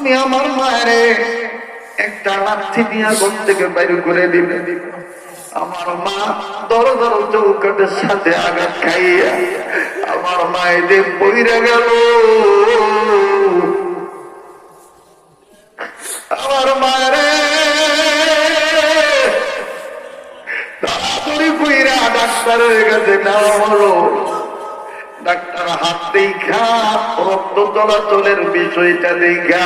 আমি আমার মায়েরে একটা লাঠি দিয়া ঘর থেকে বাইর করে দিবে। আমার মা দর দর চৌকাটের সাথে আঘাত খাইয়া আমার মায়ের যে পইরা গেল। আমার মায়েরে তাড়াতাড়ি কইরা ডাক্তারের কাছে নেওয়া হলো। ডাক্তার হাত দেখা রক্ত চলাচলের বিষয়টা দেখা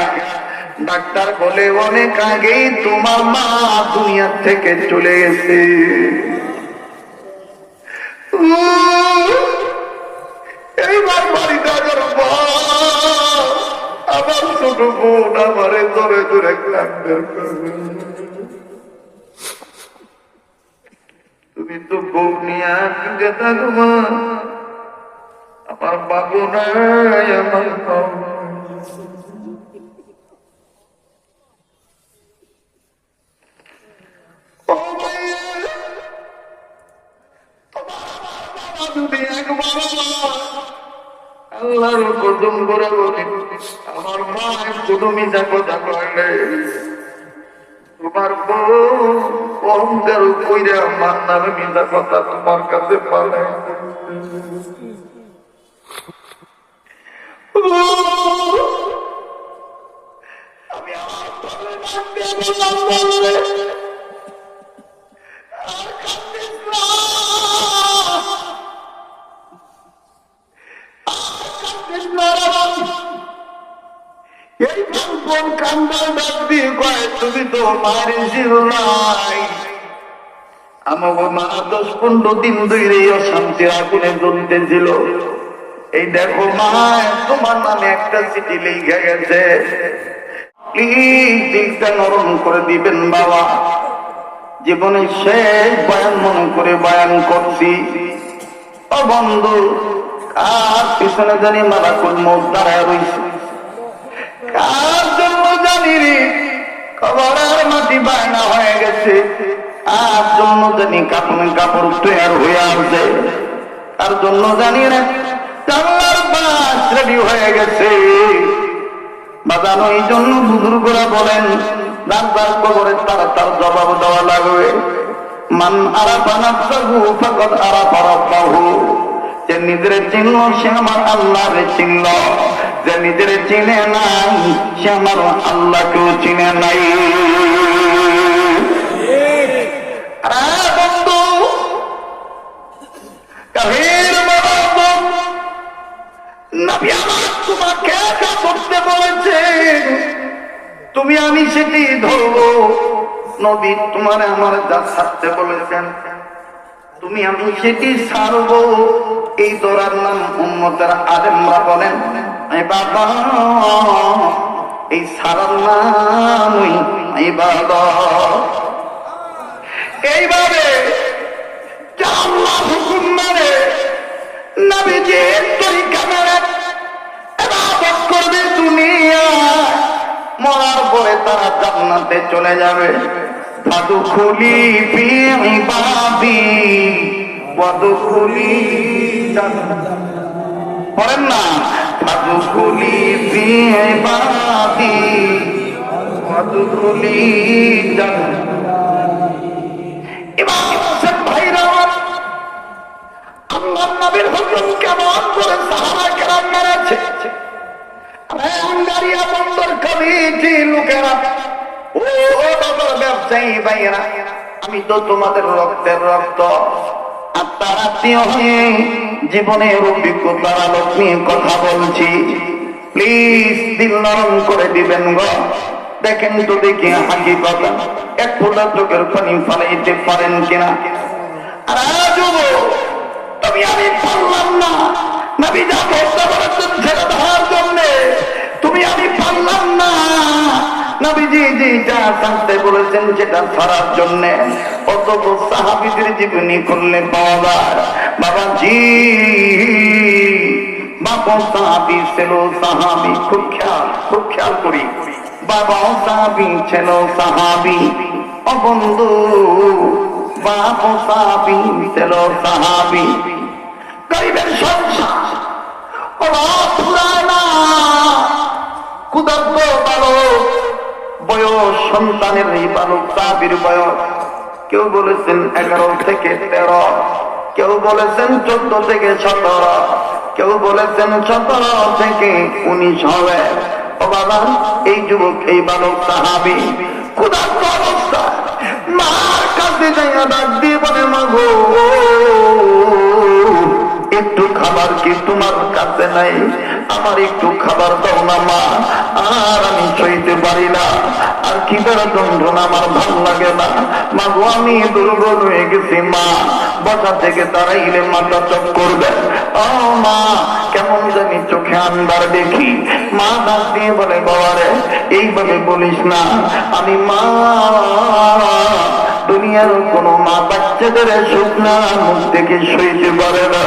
ডাক্তার বলে অনেক আগেই তোমার মা দুনিয়া থেকে চলে গেছে। এইবার বাড়িতে আমার ছোট বোন আমারে ধরে ধরে কাঁদবে। তুমি তো বউ নিয়ে আজকে থাকবা, আমার বাবু নাই, আমার বাবু আল্লাহর কদম করে বলে আমার মা কোনো মিথ্যা কথা কইলে তোমার বউ অহংকার কইরা আমার নামে মিথ্যা কথা তোমার কাছে পালে। আমি আমার তুমি তো মারি ছিল নাই, আমাকে মা 10-15 দিন ধরে অশান্তি আগুনে জ্বলতেছিল। এই দেখো মা তোমার নামে একটা চিঠি লিখে গেছে, প্লিজ দিকটা নরম করে দিবেন বাবা। জীবনে শেষ বয়ান মনে করে বয়ান করছি। ও বন্ধু, কার পিছনে জানি মালাকুল মউত দাঁড়ায় রয়েছে, কার জন্য জানি রে কবরের মাটি বায়না হয়ে গেছে, কার জন্য জানি কাপড় কাপড় তৈরি হয়ে আসছে, তার জন্য জানি রে জানলার বাস রেডি হয়ে গেছে। বাজানো এই জন্য বুজুর্গরা বলেন রাজদার কবরে তারা তার জবাব দেওয়া লাগবে। মান আরাফা নাফসাহু ফাকাদ আরাফা রাব্বাহু, যে নিজের চিনল সে আমার আল্লাহরে চিনল, যে নিজের চিনে নাই সে আমার আল্লাহকেও চিনে নাই। বন্ধু নবী আমার তোমাকে যা করতে বলেছে তুমি আমি সেটি ধরবো। নবী তোমার আমার যা ছাড়তে বলেছেন তুমি আমি সেটি ছাড়বো। এই দৌড়ার নাম উম্মতের আলেমরা বলেন বাবা, এই ছাড়ার নামই ইবাদত। এইভাবে আল্লাহ হুকুম মানে নবীজির তরিকা মেনে ইবাদত করবে দুনিয়া, মরার পরে তারা জান্নাতে চলে যাবে। ফাদখুলি ফি ইবাদি ওয়াদখুলি জান্নাত, পড়েন না ফাদখুলি ফি ইবাদি ওয়াদখুলি জান্নাত। আল্লাহর নবীর হুকুম কেমন করে সাহাবা কেরাম মেনেছে। আঙ্গারিয়া বন্দর কমিটি লোকেরা, ও বাবা ব্যবসায়ী ভাইয়েরা, আমি তো তোমাদের রক্তের রক্ত আত্মার আত্মীয় হয়ে জীবনের অভিজ্ঞতার আলোক নিয়ে কথা বলছি। প্লিজ দিল নরম করে দিবেন গো। দেখেন তো দেখি হাকিকত এক ফোঁটা চোখের পানি ফালাইতে পারেন কিনা। আর তুমি আমি পারলাম না নবী যা করতে বলেছেন সেটা ধরার জন্য, তুমি আমি পারলাম না নবীজি যেটা জানতে বলেছেন সেটা ধরার জন্য। অত সাহাবীদের জীবনী করলে পাওয়া যায় বাবাজি। বাবা সাহাবী ছিল সাহাবী, খুব খেয়াল করি। বাবা সাহাবী ছিল সাহাবী, ও বন্ধু বাবা সাহাবী ছিল সাহাবী। গরিবের সংসার ওরা পুরানা ক্ষুধার্ত বালক সন্তানের এই বালক সাহাবীর বয়স, কেউ বলেছেন 11 থেকে 13, কেউ বলেছেন 14 থেকে 17, কেউ বলেছেন 17 থেকে 19 হবে। ও বাবা, এই যুবক, এই বালক সাহাবী ক্ষুধার্ত অবস্থায় মার কাছে যাইয়া ডাক দিয়ে বলে, মা গো, একটু খাবার কি তোমার কাছে নাই? আমার একটু খাবার দাও না মা, আর আমি সইতে পারি না, আর খিদার যন্ত্রণা আমার ভাল লাগে না। মা গো, আমি দুর্বল হয়ে গেছি মা, বসা থেকে দাঁড়াইলে মাথা চক করবে। ও মা, কেমন জানি চোখে আন্ধার দেখি। মা ডাক দিয়ে বলে, বাবারে এইভাবে বলিস না, আমি মা, দুনিয়ার কোন মা বাচ্চাদের শুকনা মুখ থেকে সইতে পারে না।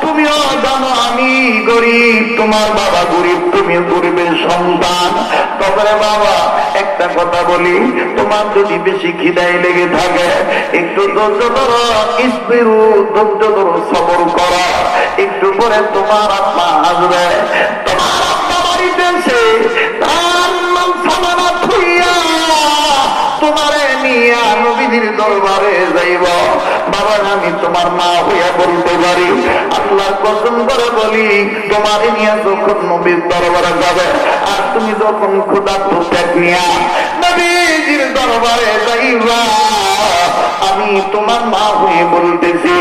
তুমিও জানো আমি গরিব, তোমার বাবা গরিব, তুমি গরিবের সন্তান। তবে বাবা একটা কথা বলি, তোমার যদি বেশি খিদায় লেগে থাকে, একটু ধৈর্য ধরো, ইসবিরু, ধৈর্য ধরো, সবর করো, একটু পরে তোমার আত্মা আসবে। তোমার আত্মা বাড়িতে এসে তার নাম সামানা থুইয়া তোমারে নিয়ে নবীজির দরবারে যাইব। বাবা, আমি তোমার মা হইয়া বলতে পারি, আল্লাহর কসম করে বলি, তোমারে নিয়ে যখন নবীর দরবারে যাবে, আর তুমি যখন ক্ষুধার্ত পেট নিয়া নবীজির দরবারে যাইবা, আমি তোমার মা হয়ে বলতেছি,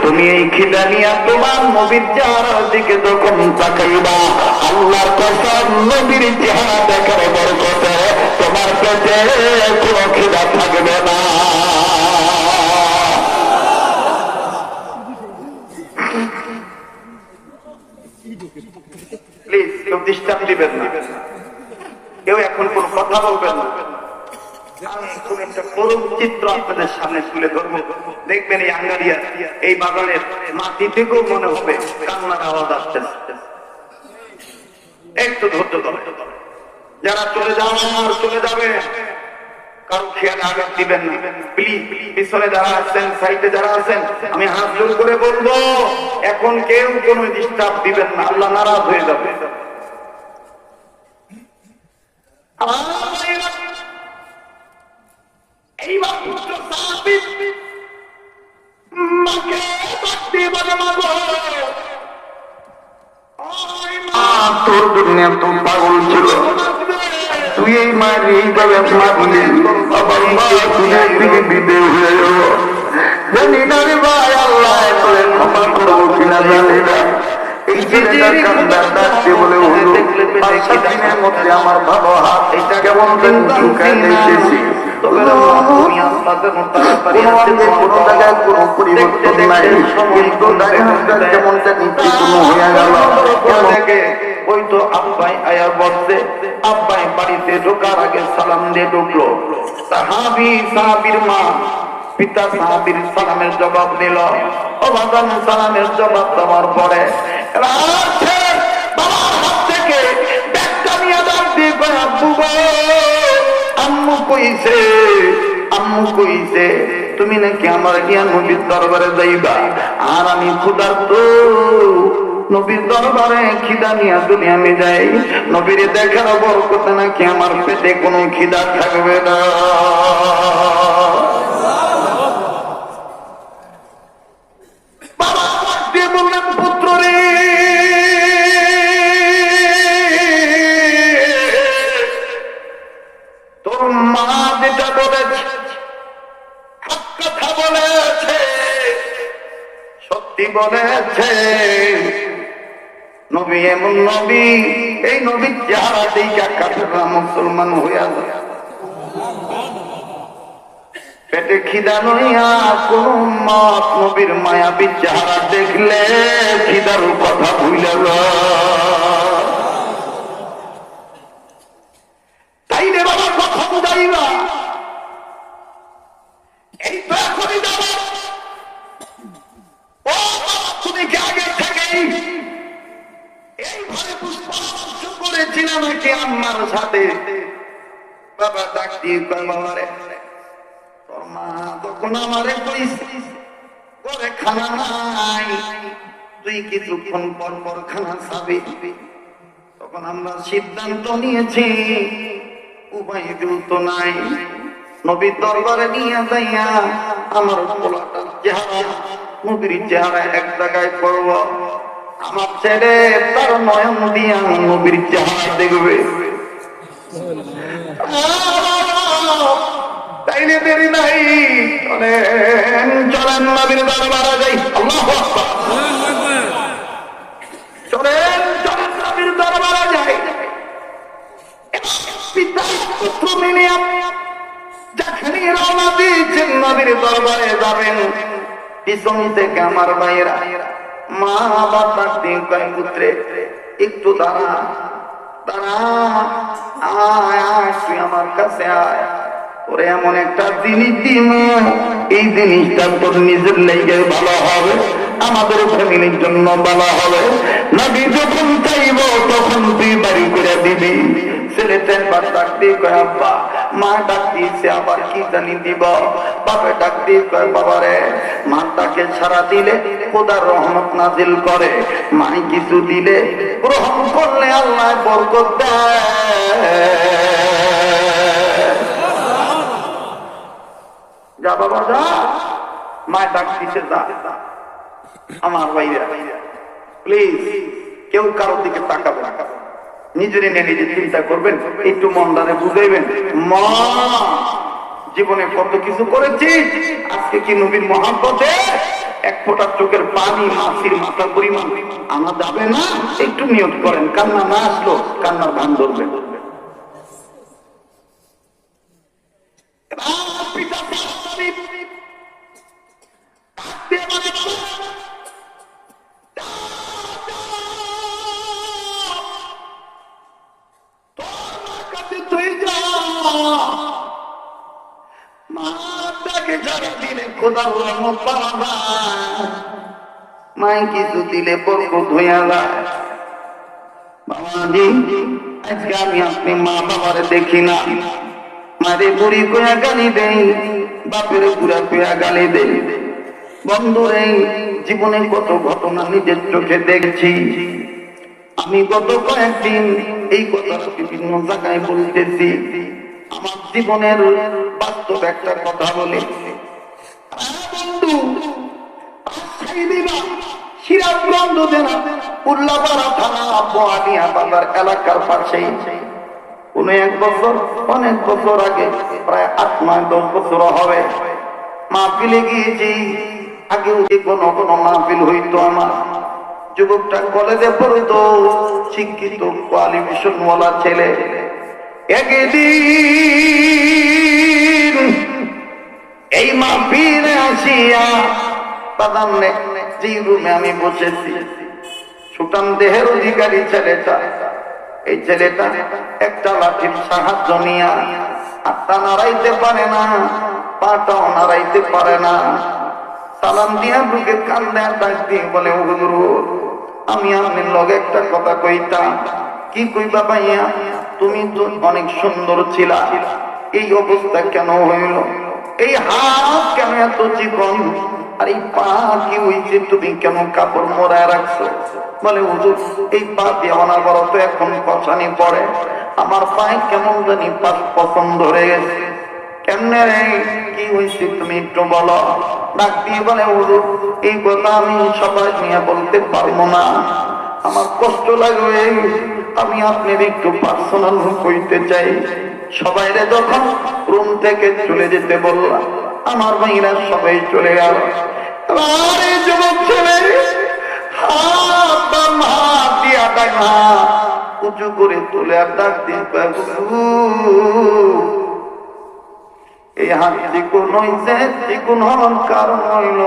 তুমি এই খিদা নিয়া তোমার নবীর চেহারার দিকে যখন তাকাইবা, আল্লাহর কসম নবীর চেহারা দেখার বরকতে তোমার পেটে কোনো খিদা থাকবে না। প্লিজ কেউ ডিস্টার্ব দিবেন না, কেউ এখন কোন কথা বলবেন না। আমি কোন একটা করুণ চিত্র আপনাদের সামনে তুলে ধরবো, দেখবেন এই আঙ্গারিয়া, এই বাগানের মাটি থেকেও মনে হবে কান্নার আওয়াজ আসতেছে। একটু ধৈর্য ধরে, যারা চলে যাওয়ার চলে যাবে, কারো খেয়াল আঘাত দিবেন না প্লিজ। পিছনে যারা আছেন, সাইডে যারা আছেন, আমি হাত জোর করে বলবো, এখন কেউ কোনো ডিস্টার্ব দিবেন না, আল্লাহ নারাজ হয়ে যাবে। এইবার পুত্র সাহাবী মাকে ডাকতে বলে, মা গো, তোর দুনিয়া তো পাগল ছিল, তুই এই মায়ের এইভাবে মারলি, আবার মা তুলে থেকে বিদেয় হয়ে গেল। জানি না রে ভাই, আল্লাহ তোরে ক্ষমা করবো কিনা জানি না। এই ছেলেটার কান্দার ডাকতে বলে, হলো 5-7 দিনের মধ্যে আমার ভালো হাত এটা কেমন চুকায় এসেছি, কোনো জায়গায় কোনো পরিবর্তন নাই, কিন্তু কেমনটা নিচে কোনো হয়ে গেল। ওই তো আব্বাই আয়া বলছে, আব্বাই বাড়িতে ঢোকার আগে সালাম দিয়ে ঢুকলো। সাহাবীর মা পিতা সাহাবীর সালামের জবাব দিল। ও বাজান, সালামের জবাব দেওয়ার পরে বাবার হাত থেকে ব্যাগটা নিয়ে ডাক দিয়ে কয়, আব্বু গো, আম্মু কইছে, আম্মু কইছে তুমি নাকি আমার জ্ঞান নবীর দরবারে যাইবা, আর আমি ক্ষুধার্ত, নবীর দরবারে খিদা নিয়ে যদি আমি যাই, নবীর দেখার বরকতে নাকি আমার পেটে কোনো খিদা থাকবে না। বাবা দিয়ে বললেন, পুত্র রে, তোর মা যেটা বলেছে কথা বলেছে, সত্যি বলেছে। নবী এমন নবী, এই নবী যারা দেখা কাফেররা মুসলমান হইয়া যায়। পেটে খিদা নইয়া কোন উম্মত নবীর মায়াবী চেহারা দেখলে খিদার কথা ভুলে যায়। তাই রে বাবা, কথা বুঝাইবা, এই তো এখনই যাবো। ও তুমি কি আগে থেকেই এই ঘরে পরামর্শ করেছিলাম নাকি আম্মার সাথে? বাবা ডাক দিয়ে বাবারে, তোর মা তখন আমারে কইছে ঘরে খানা নাই, তুই কিছুক্ষণ পর পর খানা খাবি। তখন আমরা সিদ্ধান্ত নিয়েছি উপায় তো নাই, নবীর দরবারে নিয়ে যাইয়া আমার পোলাটার চেহারা নবীর চেহারা এক জায়গায় করব, আমার ছেলে তার নয়ন দিয়া নবীর চেহারা দেখবে। তাইলে দেরি নাই, চলেন চলেন নবীর দরবারে যাই। আল্লাহু আকবার। চলেন চলেন নবীর দরবারে যাই। পিতা পুত্র মিলে যখনই রওনা দিয়েছেন নবীর দরবারে যাবেন, পিছন থেকে আমার ভাইয়েরা মা বাবা দিন কয় পুত্রে একটু দাঁড়া দাঁড়া, আয় আয় তুই আমার কাছে আয়, ওরে এমন একটা জিনিস দিন, এই জিনিসটা তোর নিজের লেগে ভালো হবে, আমাদের ফ্যামিলির জন্য ভালো হবে। নবী যখন চাইব তখন তুই বাড়ি করে দিবি। ছেলেটা এবার ডাক দিয়ে কয় আব্বা, মা ডাক দিয়েছে আবার কি জানি দিব। বাবা ডাক দিয়ে কয় বাবা রে, মাটাকে ছাড়া দিলে খোদার রহমত নাজিল করে, মাই কিছু দিলে গ্রহণ করলে আল্লাহ বরকত দেয়। যা বাবা যা, মা ডাক দিছে যা। আমার ভাইরা প্লিজ কেউ কারোর দিকে তাকাবে না, নিজের নিয়ে নিজে চিন্তা করবেন, একটু মনটারে বুঝাইবেন। মা জীবনে কত কিছু করেছি, আজকে কি নবীর মহব্বতে এক ফোঁটা চোখের পানি মাসির মাথা পরিমাণ আনা যাবে না? একটু নিয়ত করেন, কান্না না আসলো কান্নার ভান ধরবে। মাই কিছু দিলে বরকত হইয়া যায়। বাবাজি আজকে আমি আপনি মা বাবারে দেখি না, মারে বুড়ি কইয়া গালি দেই, বাপের বুড়া কইয়া গালি দেই। বন্ধুরে জীবনে কত ঘটনা নিজের চোখে দেখছি। আমি গত কয়েকদিন এই কথা বিভিন্ন জায়গায় বলতেছি, আমার জীবনের বাস্তব একটা কথা বলে। বন্ধু সিরাজগঞ্জ জেলা উল্লাপাড়া থানা বোয়ালিয়া বাজার এলাকার পাশেই কোন এক বছর, অনেক বছর আগে, প্রায় 8-9-10 বছর হবে, মাহফিলে গিয়েছি। আগেও যে কোনো মাহফিল হইতো, আমার যুবকটা কলেজে পড়তো, শিক্ষিত কোয়ালিফিকেশনওয়ালা ছেলে। একদিন এই মাহফিলে আসিয়া বাদামনে যে রুমে আমি বসেছি, সুটান দেহের অধিকারী ছেলেটা, এই ছেলেটা একটা লাঠির সাহায্য নিয়া হাতটা নাড়াইতে পারে না, পাটাও নাড়াইতে পারে না। সালাম দিয়া বুকে কান দেয়া ডাক দিয়ে বলে, হুজুর আমি আপনার লগে একটা কথা কইতাম। কি কইবা ভাইয়া? তুমি তো অনেক সুন্দর ছিলা, এই অবস্থা কেন হইল? এই হাত কেন এত চিকন? আর এই পা কি হইছে? তুমি কেন কাপড় মোড়ায় রাখছো? বলে হুজুর এই পা দিয়ে অনাবরত এখন কষানি পড়ে, আমার পায়ে কেমন জানি পছন্দ ধরে গেছে। কেমনে রে, কি হয়েছে তুমি একটু বলো। ডাক দিয়ে বলে হুজুর এই কথা আমি সবাই নিয়ে বলতে পারবো না, আমার কষ্ট লাগবে, আমি আপনার একটু পার্সোনাল কইতে চাই। সবাইরে যখন রুম থেকে চলে যেতে বললাম, আমার ভাইরা সবাই চলে গেল। আরে যুবক ছেলে হাত দিয়া ডাকা উঁচু করে তুলে আর ডাক দিয়ে এই হাত চিকুন হইছে, চিকুন হওয়ার কারণ হইল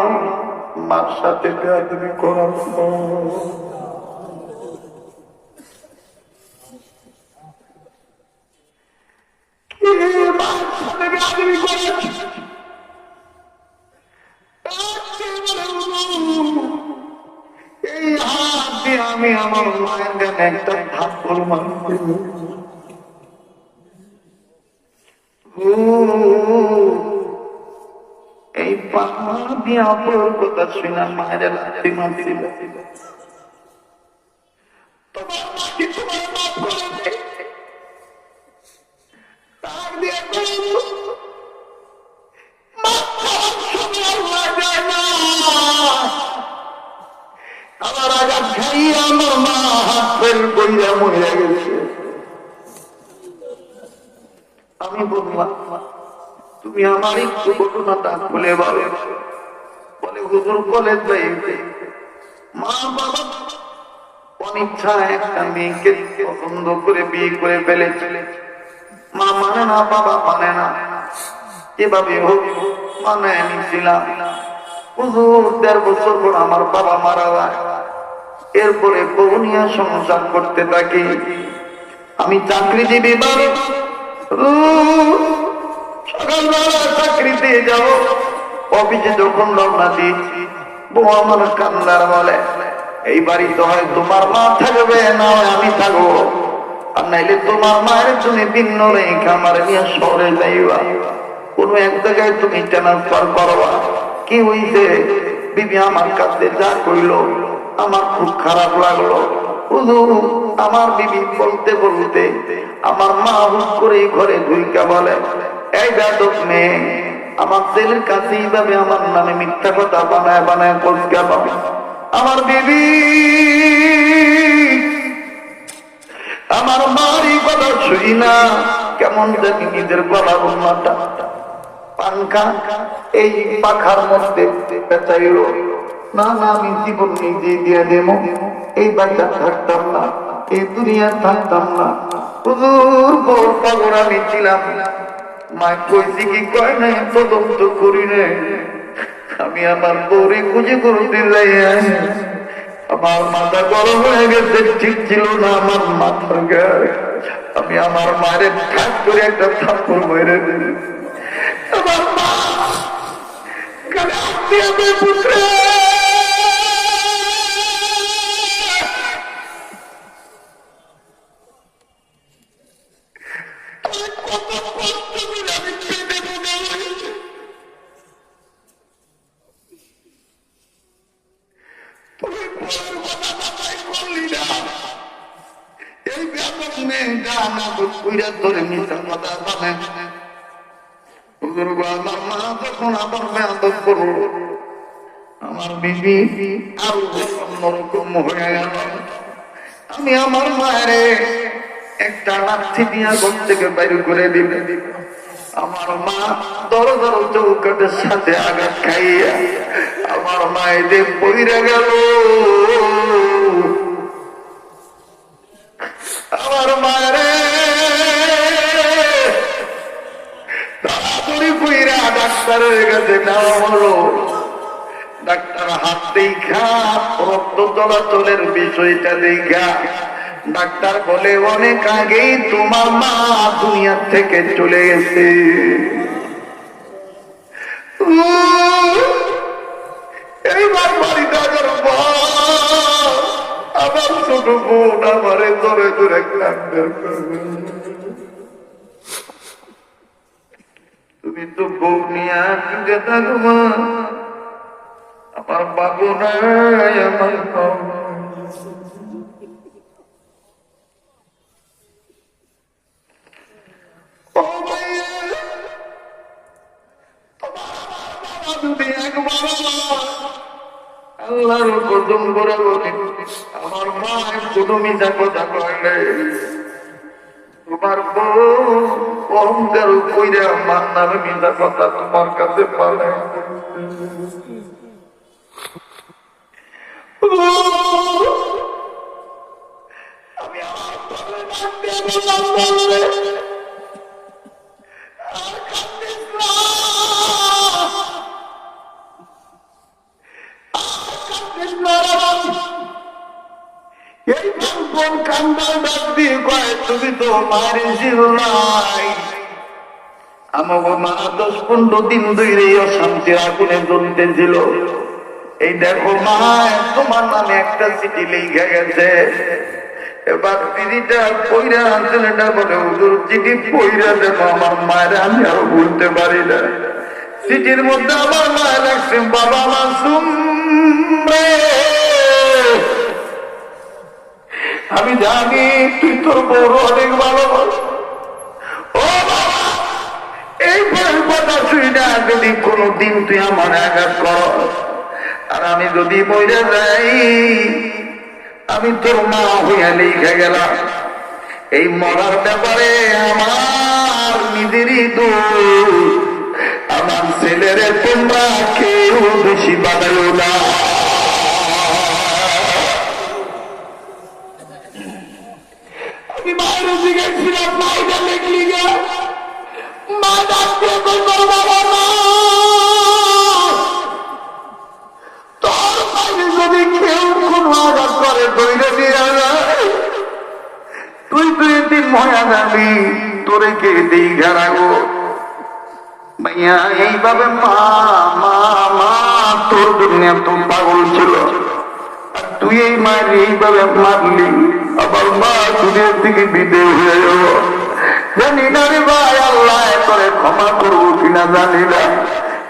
মার সাথে বেয়াদবি করার। এই হাত দিয়ে আমি আমার মায়ের গানে একটা ঠাকুর মানছি। এই পা দিয়ে অপর কথা শুনে মায়ের লাঠি মারছিল। তোমার আমার আঘাত খাইয়া আমার মা হাত ফেল করিয়া মরিয়া গেছে। আমি বললাম তুমি আমার একটু ঘটনাটা খুলে বলে। বলে হুজুর কলেজ যাইতে মা বাবা অনিচ্ছা একটা মেয়েকে পছন্দ করে বিয়ে করে ফেলেছে। মা মানে না, বাবা মানে না, এভাবে হোক মানে নিছিলাম। হুজুর ১.৫ বছর পর আমার বাবা মারা যায়। এরপরে বউ নিয়ে সংসার করতে থাকি। আমি চাকরিজীবী বাবা, সকালবেলা চাকরিতে যাব, অফিসে যখন রওনা দিয়েছি বউ আমার কান্দার বলে এই বাড়িতে হয় তোমার মা থাকবে, না হয় আমি থাকবো, আর নাইলে তোমার মায়ের তুমি ভিন্ন রেখে আমার নিয়ে শহরে যাইবা, কোন এক জায়গায় তুমি ট্রান্সফার করবা। কি হইছে বিবি আমার কাছে যা কইল আমার খুব খারাপ লাগলো। হুজুর আমার বিবি বলতে বলতে আমার মা হুট করে ঘরে ঢুইকা বলে এই বেয়াদব মেয়ে, আমার ছেলের কাছে এইভাবে আমার নামে মিথ্যা কথা বানায় বানায় বলছ কেন? আমার বিবি আমার মার এই কথা শুই না কেমন জানি নিজের গলা বন্যাটা পাঙ্খা এই পাখার মধ্যে পেঁচাইল। না না, আমি জীবন নিজে দিয়ে দেব, এই বাড়িটা থাকতাম না, এই দুনিয়া থাকতাম না। হুজুর বড় পাগল আমি ছিলাম। মা কইছি কি কয় নাই তদন্ত করি নে। আমি আমার বউরে খুঁজে করতে যাই, আমার মাথা গরম হয়ে গেছে, ঠিক ছিল না আমার মাথার গায়ে। আমি আমার মায়ের ঠাক করে একটা থাপ্পড় মেরে দিই। আমার মা কালে আপনি আমার পুত্র ধরে নিতাম মাথা বানায়। আমার মা যখন আবার বেয়াদব করল, আমার বিবি আরো অন্যরকম হয়ে গেল। আমি আমার মায়ের একটা লাঠি দিয়া ঘর থেকে বাইর করে দিলে আমার মা দরজার চৌকাটের সাথে আঘাত খাইয়া আমার মায়েদের পইরা গেল। আমার মায়ের তাড়াতাড়ি পইরা ডাক্তারের কাছে নেওয়া হলো। ডাক্তার হাত দেখা রক্ত চলাচলের বিষয়টা দেখা ডাক্তার বলে অনেক আগেই তোমার মা দুনিয়ার থেকে চলে গেছে। এইবার বাড়িটা আমার ছোট বোন আমারে ধরে ধরে কান্দার করবে। তুমি তো বউ নিয়ে কিনতে থাকো, আমার বাবু নাই, আমার আল্লাহর কদম করে বলি আমার মা কোনো মিথ্যা কথা কইলে তোমার বউ অহংকার কইরা আমার নামে মিথ্যা কথা তোমার কাছে পালে। আমি তুমি তো মায়ের ছিল নাই, আমার মা 10-15 দিন ধরে অশান্তি আগুনে জ্বলতেছিল। এই দেখো মা তোমার নামে একটা চিঠি লিখে গেছে। এবার চিঠিটা পইরা ছেলেটা বলে হুজুর চিঠি পইরা দেবো আমার মায়ের, আমি আরো বলতে পারি না। চিঠির মধ্যে আমার মায়ের লাগছে বাবা মাসুম আমি জানি তুই তোর বড় অনেক ভালোবাস। ও বাবা, এই কথা শুই না যদি কোনদিন তুই আমার আঘাত কর, আর আমি যদি মরে যাই, আমি তোর মা হইয়া লিখে গেলাম। এই মরার ব্যাপারে আমার নিজেরই দোষ। আমার ছেলেরে তোমরা কেউ বেশি বাধাইও না। আমি মায়ের জিজ্ঞেসছিলাম, মাইটা দেখলি গা? মা ডাকতে তোর বাবা না, তোর মাইনে যদি কেউ কোনো আঘাত করে দইরে দিয়ে যায়, তুই তুই দিন ময়া যাবি, তোরে কে দিই ঘেরাগো ভাইয়া। এইভাবে মা মা মা তোর দুনিয়া তো পাগল ছিল, আর তুই এই মায়ের এইভাবে মারলি, আবার মা দুনিয়ার থেকে বিদেয় হয়ে গেল। জানি না রে ভাই, আল্লাহ করে ক্ষমা করবো কিনা জানি না।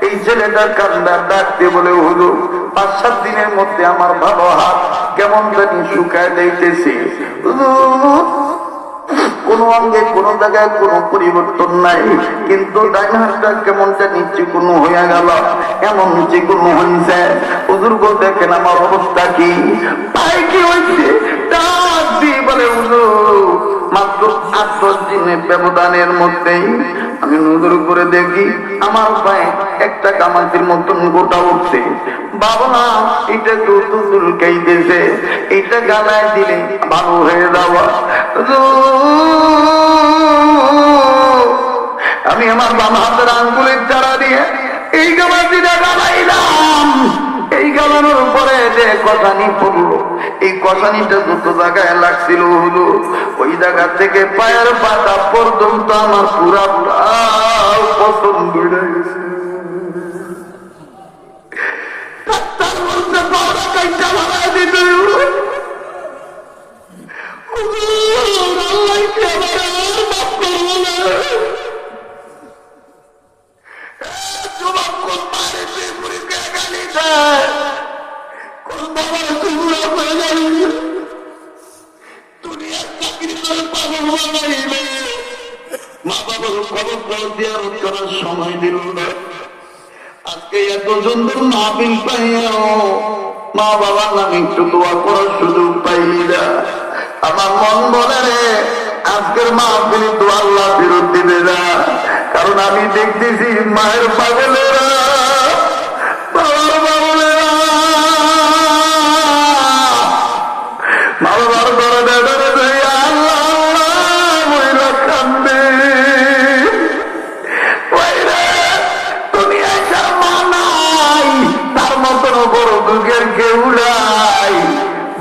এই ছেলেটার কান্দার ডাকতে বলে হলো 5-7 দিনের মধ্যে আমার ভালো হাত কেমন জানি শুকায় দিতেছে। কোন অঙ্গে কোন জায়গায় কোন পরিবর্তন নাই, কিন্তু ডাইন হাতটা কেমন জানি চিকুনো হয়ে গেল, এমন চিকুনো হয়েছে। হুজুর গো দেখেন আমার অবস্থা কি, পায়ে কি হয়েছে? ডাক দিয়ে বলে হুজুর মাত্র 8-10 দিনের ব্যবধানের মধ্যেই আমি নজর করে দেখি আমার পায়ে একটা কামাতির মতন গোটা উঠছে। বাবা এটা দুল খাইতেছে, এটা গালায় দিলে ভালো হয়ে যাওয়া। আমি আমার বাম হাতের আঙ্গুলের চারা দিয়ে এই গামাতিটা গালাইলাম। এই গালানোর পরে যে কষানি পড়লো, এই কষানিটা দুটো জায়গায় লাগছিল হলো, ওই জায়গা থেকে পায়ের পাতা পর্যন্ত আমার পুরা পছন্দ হয়ে গেছে। মা বাবার খবর দেওয়ার করার সময় দিল না। আজকে এত সুন্দর মাহফিল পাইও মা বাবার নামে একটু দোয়া করার সুযোগ পাই না। আমার মন বলে রে আজকের মাহফিল তো আল্লাহ ফেরত দিবে না, কারণ আমি দেখতেছি মায়ের পাগলেরা বাবার পাগলেরা মা বাবার দরদে দরদে আল্লাহ আল্লাহ মহিলা কান্দে।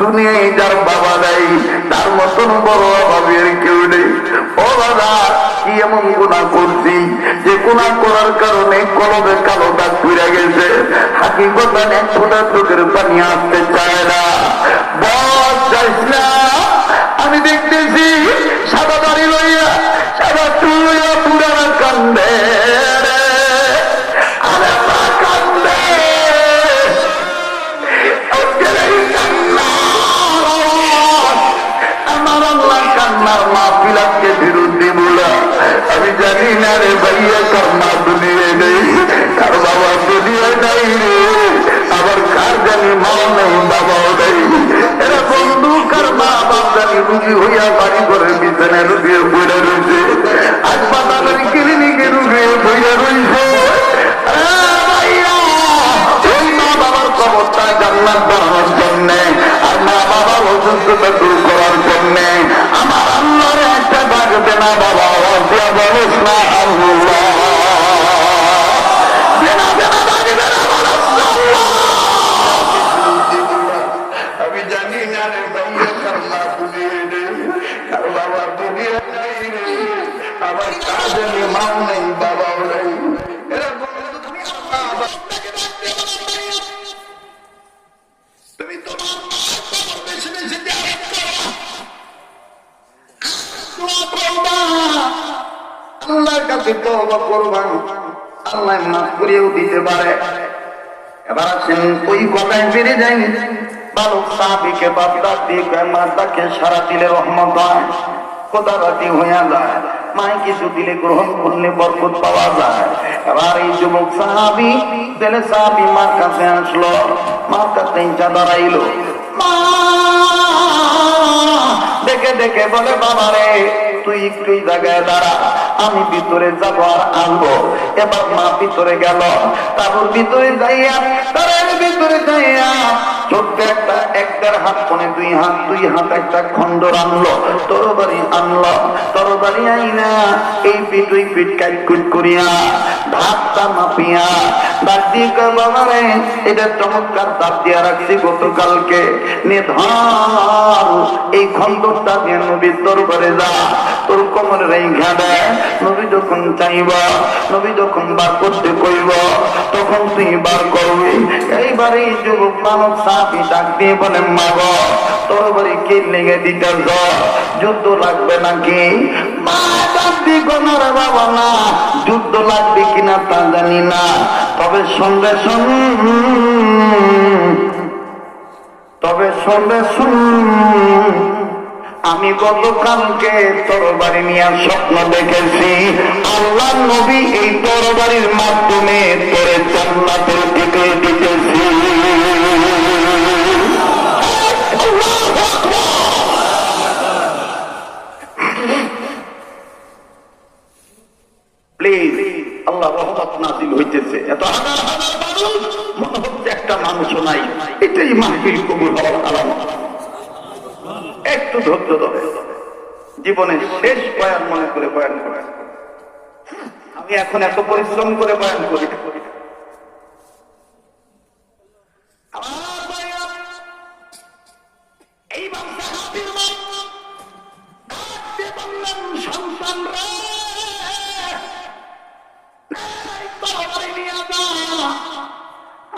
দুনিয়ায় যার বাবা নাই তার মতন বড় অভাবের কেউ নেই। ও বাবা, কি এমন গুনাহ করছি যে গুনাহ করার কারণে কলবে কালো দাগ পড়ে গেছে? হাকিকত এক ফোঁটা চোখের পানি আসতে চায় না। বস যাইস না, আমি দেখতেছি সাদা দাড়ি লইয়া সাদা চুল লইয়া পুরানা কান্দে আমি জানি না রে ভাইয়া, কার মা দুনিয়ায় নেই, কার বাবা দুনিয়ায় নাই রে, আবার কার জানি মাও নেই বাবাও নেই। এরা বন্ধু কার মা বাপ জানি রুগী হইয়া বাড়ি করে বিছানায় রুগিয়ে বইয়া রয়েছে, হাসপাতালের ক্লিনিকে রুগিয়ে বইয়া রয়েছে। মা বাবার খবরটা জান্নাত বানানোর জন্য আর মা বাবার অসুস্থতা দূর করার জন্য আমার আল্লাহর একটা ডাক দে না বাবা, বলিস না আল্লাহ আমি জানি না রে ভাইয়া, কার মা দুনিয়ায় নেই, কার বাবা দুনিয়ায় নাই রে, আবার কার জানি মাও নেই বাবাও নেই। তুমি তোমার বেশি বেশি আল্লাহর কাছে তওবা করবা, আল্লাহ মাফ করেও দিতে পারে। এবার আসেন ওই কথায় ফিরে যাই। বালক সাহাবীকে বাপ ডাক দিয়ে কয় মা তাকে সারা দিলে রহমত হয়, খোদাবাতি হইয়া যায়, মায় কিছু দিলে গ্রহণ করলে বরকত পাওয়া যায়। এবার এই যুবক সাহাবী ছেলে সাহাবী মার কাছে আসলো, মার কাছে দাঁড়াইলো, মা দেখে দেখে বলে বাবা রে তুই একটু জায়গায় দাঁড়া, আমি ভিতরে যাবো আর আনবো। এবার মা ভিতরে গেল, তারপর ভিতরে যাইয়া তারের ভিতরে যাইয়া ছোট্ট একটা 1.5 হাত কোণে 2 হাত একটা খন্ডর আনলো, তরবারি আনলো, তরবারি আইনা এই পিঠ ওই পিঠ কাটকুট করিয়া ধাপটা মাপিয়া ডাক দিয়ে কয় বাবা রে এটা চমৎকার দাঁত দিয়া রাখছি গতকালকে, নে ধর এই খন্ডরটা দিয়ে নবীর দরবারে যা, তোর কোমরের এই ঘাড়ে নবী যখন চাইব, নবী যখন বার করতে কইব তখন তুই বার করবি। এইবারে যুবক মানব সাহাবী ডাক দিয়ে বলে মা গো তরবারি কে লেগে দিতেছ, যুদ্ধ লাগবে নাকি? মা ডাক দিয়ে কোনো রে বাবা না, যুদ্ধ লাগবে কিনা তা জানি না, তবে সঙ্গে আমি গতকালকে তরবারি নিয়ে স্বপ্ন দেখেছি, আল্লাহ নবী এই তরবারির মাধ্যমে তোরে জান্নাতের দিকে দিতেছি। প্লিজ আল্লাহ রহমত নাযিল হইতেছে, এত হাজার হাজার মানুষ, মনে হচ্ছে একটা মানুষও নাই, এটাই মাহফিল কবুল হওয়ার আলামত। একটু ধৈর্য ধরে জীবনের শেষ বয়ান মনে করে বয়ান করে, আমি এখন এত পরিশ্রম করে বয়ান করি,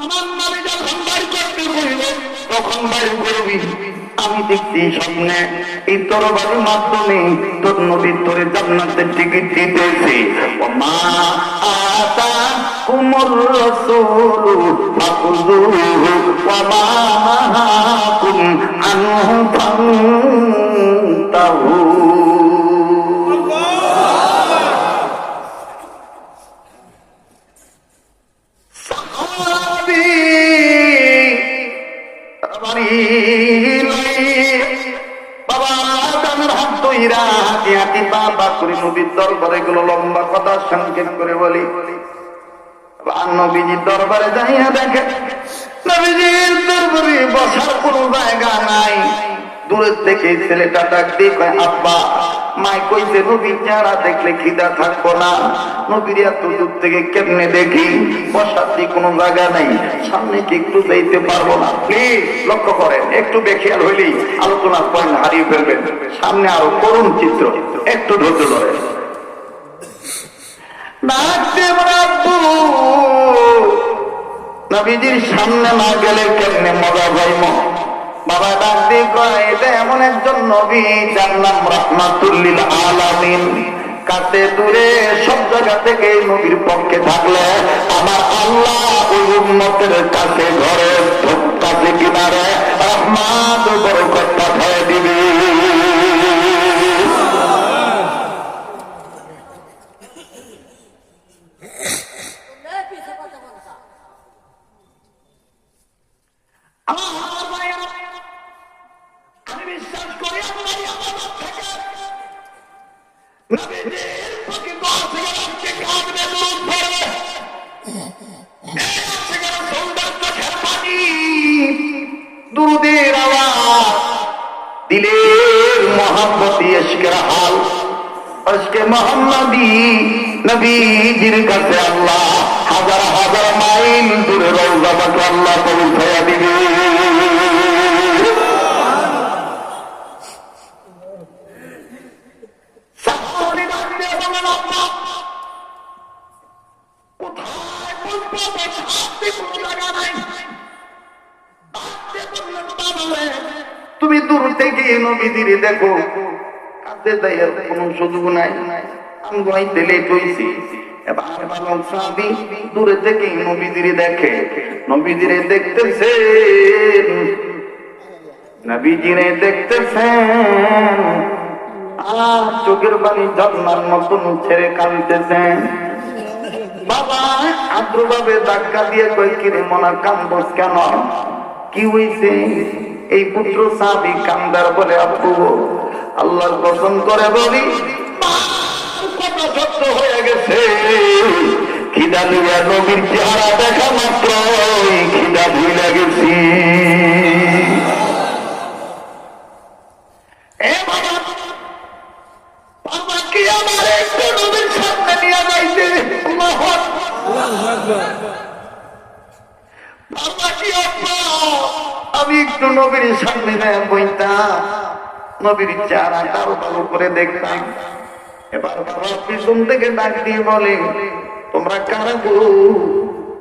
আমার নামে যখন বাড়ি করতে বলল তখন বাড়ি করবি। আমি দেখছি স্বপ্নে এই তরবারির মাধ্যমে তোর নবীর তোরে জান্নাতের টিকিট দিতেছে। ও মা আতা কুমুর রাসূলু ফাকুযুহু ওয়া মা নাহাকুম আনহু ফান্তাহু। নবীর দরবারে গুলো লম্বা কথা সংক্ষেপ করে বলি, নবীজির দরবারে যাইয়া দেখে নবীজির দরবারে বসার কোনো জায়গা নাই। দূরের থেকে ছেলেটা ডাক দিয়ে কয় আব্বা, মাই কইছে নবীর চেহারা দেখলে খিদা থাকবো না, নবীর এত দূর থেকে কেমনে দেখি, বসার দিয়ে কোনো জায়গা নাই, সামনে কি একটু যাইতে পারবো না? প্লিজ লক্ষ্য করেন, একটু বেখেয়াল হইলেই আলোচনার পয়েন্ট হারিয়ে ফেলবেন। সামনে আরো করুণ চিত্র, একটু ধৈর্য ধরে নবীজির সামনে না গেলে কেমনে মজা পাইব? বাবা ডাক দিয়ে কয় এটা এমন একজন নবী যার নাম রাহমাতুল লিল আলামিন। কাছে দূরে সব জায়গা থেকে নবীর পক্ষে থাকলে আমার আল্লাহ ওই উম্মতের কাছে ঘরে কাছে কিনারে রহমত বরকত পাঠিয়ে দিবে। আমি বিশ্বাস করি দুরুদের আওয়াজ, দিলের মোহাম্মতি ইশকের হাল, ইশকে মোহাম্মদী নবীজির কাছে আল্লাহ হাজার হাজার মাইল দূরে রওজাটাকে আল্লাহ পৌঁছায়া দিবে। তুমি দূর থেকে নবীজির দেখো, কাছে যাইয়ার কোন সুযোগ নাই, আমি গাইতে লেট হইছি। এবার মানব সাহাবী দূরে থেকে নবীজির দেখে, নবীজির দেখতেছে নবীজিরে দেখতেছেন আর চোখের পানি ঝর্ণার মতন ছেড়ে কাঁদতেছেন। বাবা আদ্রভাবে ধাক্কা দিয়ে কই কিরে মনা কান্দস কেন, কি হইছে? এই পুত্র সাহাবী কান্দার বলে আব্বু আল্লাহর কসম করে বলি কথা সত্য হয়ে গেছে। খিদা লিয়া নবীর চেহারা দেখা মাত্র খিদা ভুলে গেছি। এ বাবা বাবা কি আমার একটু নবীর সামনে নিয়ে যাইতে, আমি একটু নবীর সামনে বইতাম, নবীর চেহারাটা আরো ভালো করে দেখতাম। এবার বাবা পিছন থেকে ডাক দিয়ে বলে তোমরা কারা গো?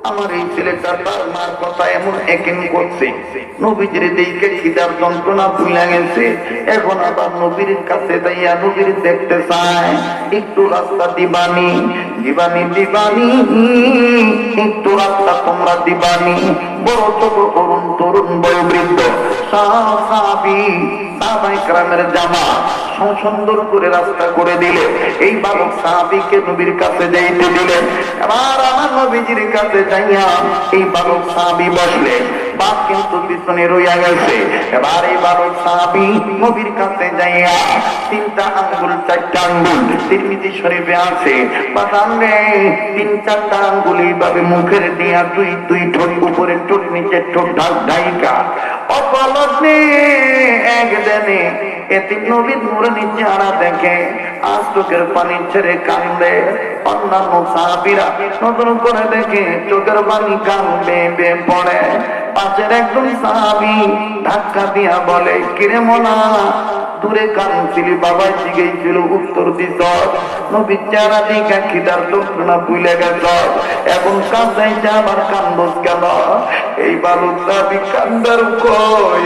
আমার এই ছেলেটা তার মার কথা এমন একেন করছে, নবীজির দিকে খিদার যন্ত্রণা ভুলে গেছে, এখন আবার নবীর কাছে যাইয়া নবীর দেখতে চায়। একটু রাস্তা দিবানি দিবানি দিবানি, একটু রাস্তা তোমরা দিবানি। বড় ছোট তরুণ তরুণ বয়োবৃদ্ধ সাহাবী সাহাবায়ে কেরামের জামা সুন্দর করে রাস্তা করে দিলে এই বালক সাহাবীকে নবীর কাছে যাইতে দিলেন। এবার আমার নবীজির কাছে যাইয়া এই বালক সাহাবী বসলে, বাপ কিন্তু পিছনে রইয়া গেছে। এবার এই বালক সাহাবী নবীর কাছে যাইয়া তিনটা আঙ্গুল চারটা আঙ্গুল তিরমিজি শরীফে আছে বাসানে তিন চারটা আঙ্গুল এইভাবে মুখের দিয়া দুই দুই ঠোঁট উপরে ঠোঁট নিচে ঠোঁট ঢাইকা অপলগ্নে একদিনে এতিম নবীর নুরানি চেহারা দেখে আজ চোখের পানি ছেড়ে কান্দে। অন্যান্য সাহাবীরা নতুন করে দেখে চোখের পানি কান্দে বে পড়ে। পাশের একজন সাহাবী ধাক্কা দিয়া বলে কিরে মনা দূরে কাঁদছিলি, বাবাই জিগেছিল উত্তর দিত, নবীর চেহারা দিকে খিদার যন্ত্রণা ভুলে গেছ, এখন কাঁদাইছে আবার কান্দস কেন? এই বালক সাহাবী কান্দার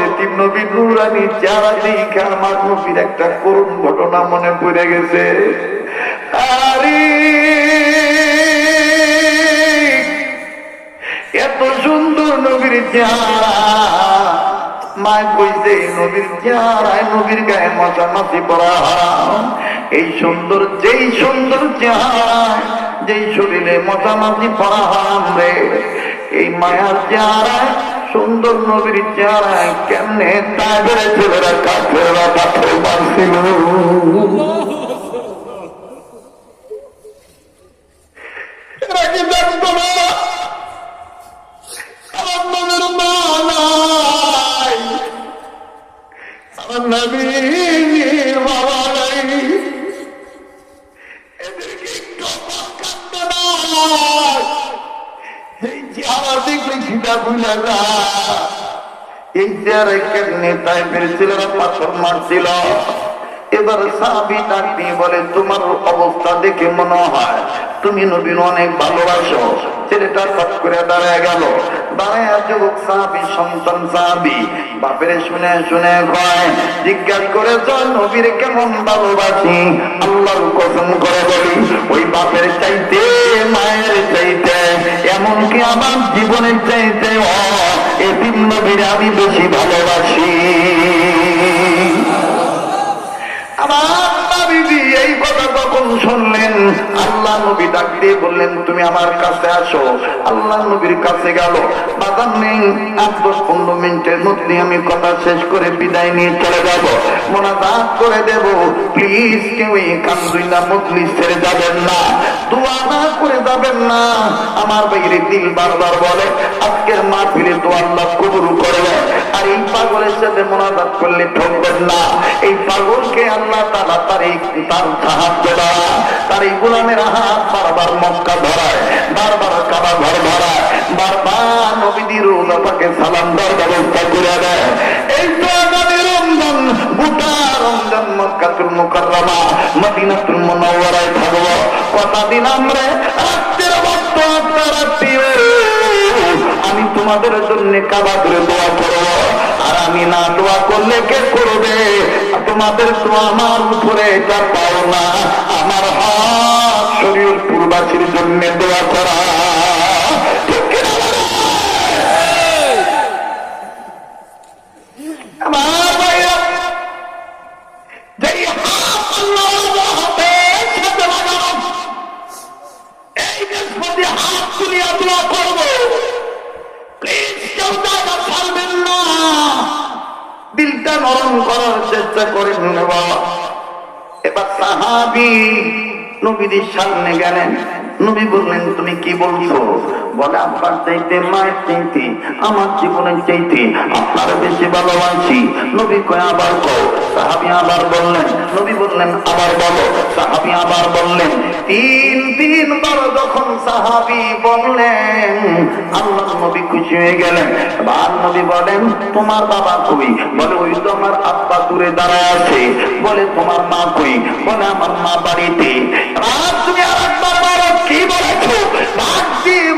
এতিম নবীর নুরানি চেহারা দিকে আমার নবীর একটা করুণ ঘটনা মনে পড়ে গেছে। আরে এত সুন্দর নবীর চেহারা, মা কইছে নবীর চেহারায় নবীর গায়ে মশামাছি পড়া হারাম। এই সুন্দর যেই সুন্দর চেহারায় যেই শরীরে মশামাছি পড়া হারাম রে, এই মায়ার চেহারায় সুন্দর নবীর চেহারায় কেমনে তাদের ছেলেরা কাঠের পাথর মারছিল। এরা কি জানতো না আমার নবীর মা নাই, আমার নবীর বাবা নাই, এদেরকে একটু কাঁদতে না। এই চেহারা দেখলে খিদা ভুলে না, এই চেহারায় কেমনে তাইফের ছেলেরা পাথর মারছিল। এবার সাহাবী ডাক দিয়ে বলে তোমার অবস্থা দেখে মনে হয় তুমি নবীর অনেক ভালোবাসো। ছেলেটা পাঠ করে দাঁড়ায় গেল, দাঁড়ায় যুবক সাহাবী সন্তান সাহাবী বাপের শুনে শুনে কয় জিজ্ঞাসা করে নবীর কেমন ভালোবাসি, আল্লাহর কসম করে বলি ওই বাপের চাইতে মায়ের চাইতে এমনকি আমার জীবনের চাইতে এতিম নবীর আমি বেশি ভালোবাসি। আমার নবী এই কথা যখন শুনলেন আল্লাহ নবী ডাক দিয়ে বললেন তুমি আমার কাছে আসো। আল্লাহ নবীর কাছে গেল, বাধা নেই 10-15 মিনিটের মধ্যে আমি কথা শেষ করে বিদায় নিয়ে চলে যাব, মোনাজাত করে দেব। প্লিজ কেউ এই কান্দুইলা মজলিস ছেড়ে যাবেন না, দোয়া না করে যাবেন না। আমার বাইরে দিল বারবার বলে আজকের মাহফিলে তো আল্লাহ কবুল করবে, আর এই পাগলের সাথে মোনাজাত করলে ঠকবেন না। এই পাগলকে আল্লাহ তাআলা তার সাহায্য দেওয়া, তার এই গোলামের হাত বারবার মক্কা ধরায়, বারবার কাবা ঘর ধরায়, বারবার নবীদের রোজা পাকে সালাম দেওয়ার ব্যবস্থা করে দেয়। এই তো আগামী রমজান, গোটা রমজান মক্কাতুল মুকাররমা মদিনাতুল মুনাওয়ারায় থাকবো। কথা দিলাম রে রাত্রির বক্ত রাত্রিও আমি তোমাদের জন্য কাবা করে দোয়া করবো, আর আমি না দোয়া করলে কে করবে? তোমাদের তো আমার উপরে এটা পাও না, আমার হাত শরীয়তপুরবাসীর জন্য দোয়া করা। আমার সাহাবী নবীর সামনে গেলেন। নবী বললেন, তুমি কি বলছো? বলে, আব্বার চাইতে, মায়ের চাইতে, আমার জীবনের চাইতে আপনার বেশি ভালোবাসি। নবী কয়, আবার কও। সাহাবী আবার বললেন। নবী বললেন, আবার বলো। সাহাবী আবার বললেন। তিনবার যখন সাহাবী বললেন, আল্লাহ নবী খুশি হয়ে গেলেন। আর নবী বলেন, তোমার বাবা কই? বলে, ওই তো আমার আব্বা দূরে দাঁড়ায় আছে। বলে, তোমার মা কই? বলে, আমার মা বাড়িতে। তুমি আরেকবার বলো, কি বলেছো?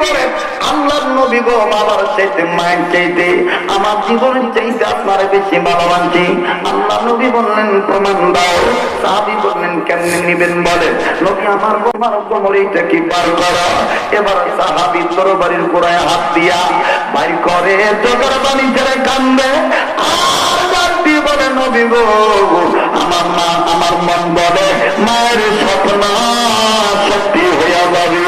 বলে, আল্লাহ নবী গো, বাবার চাইতে, মায়ের চাইতে আমার জীবনের চাইতে আপনার বেশি ভালোবাসি। আল্লাহ নবী বললেন, প্রমাণ দাও। সাহাবী বললেন, কেমনে নিবেন? বলে, নবী আমার কোমর এইটা কি পার করা। এবার সাহাবী তরবারির গোড়ায় হাত দিয়া বাইর করে চোখের পানি ছেড়ে কান্দে। আর বলে, নবী গো, আমার মা, আমার মন বলে মায়ের স্বপ্ন সত্যি হইয়া যাবে।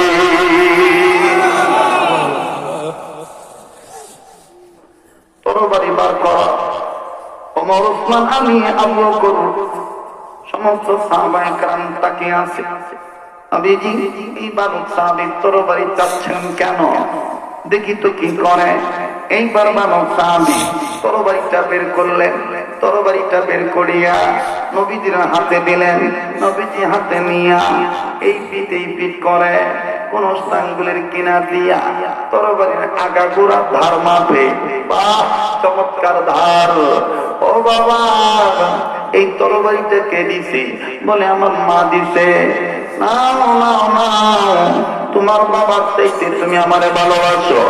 তরবারি বার করা। ওমর, ওসমান, আমি, আবু বকর, সমস্ত সাহাবায়ে কেরাম তাকিয়ে আছে। নবীজি এই বালক সাহাবীর তরবারি চাচ্ছেন কেন? দেখি তো কি করে। এইবার বালক সাহাবী তরবারিটা বের করলেন। তরবারিটা বের করিয়া নবীজির হাতে দিলেন। নবীজি হাতে নিয়া এই পিঠ করে কোন স্থানগুলির কিনার দিয়া তরবারির আগা গোড়া ধার মাপে। বাহ, চমৎকার ধার। ও বাবা, এই তরবারিটা কে দিছে? বলে, আমার মা দিছে। নাও নাও নাও, তোমার বাবার চাইতে তুমি আমারে ভালোবাসো,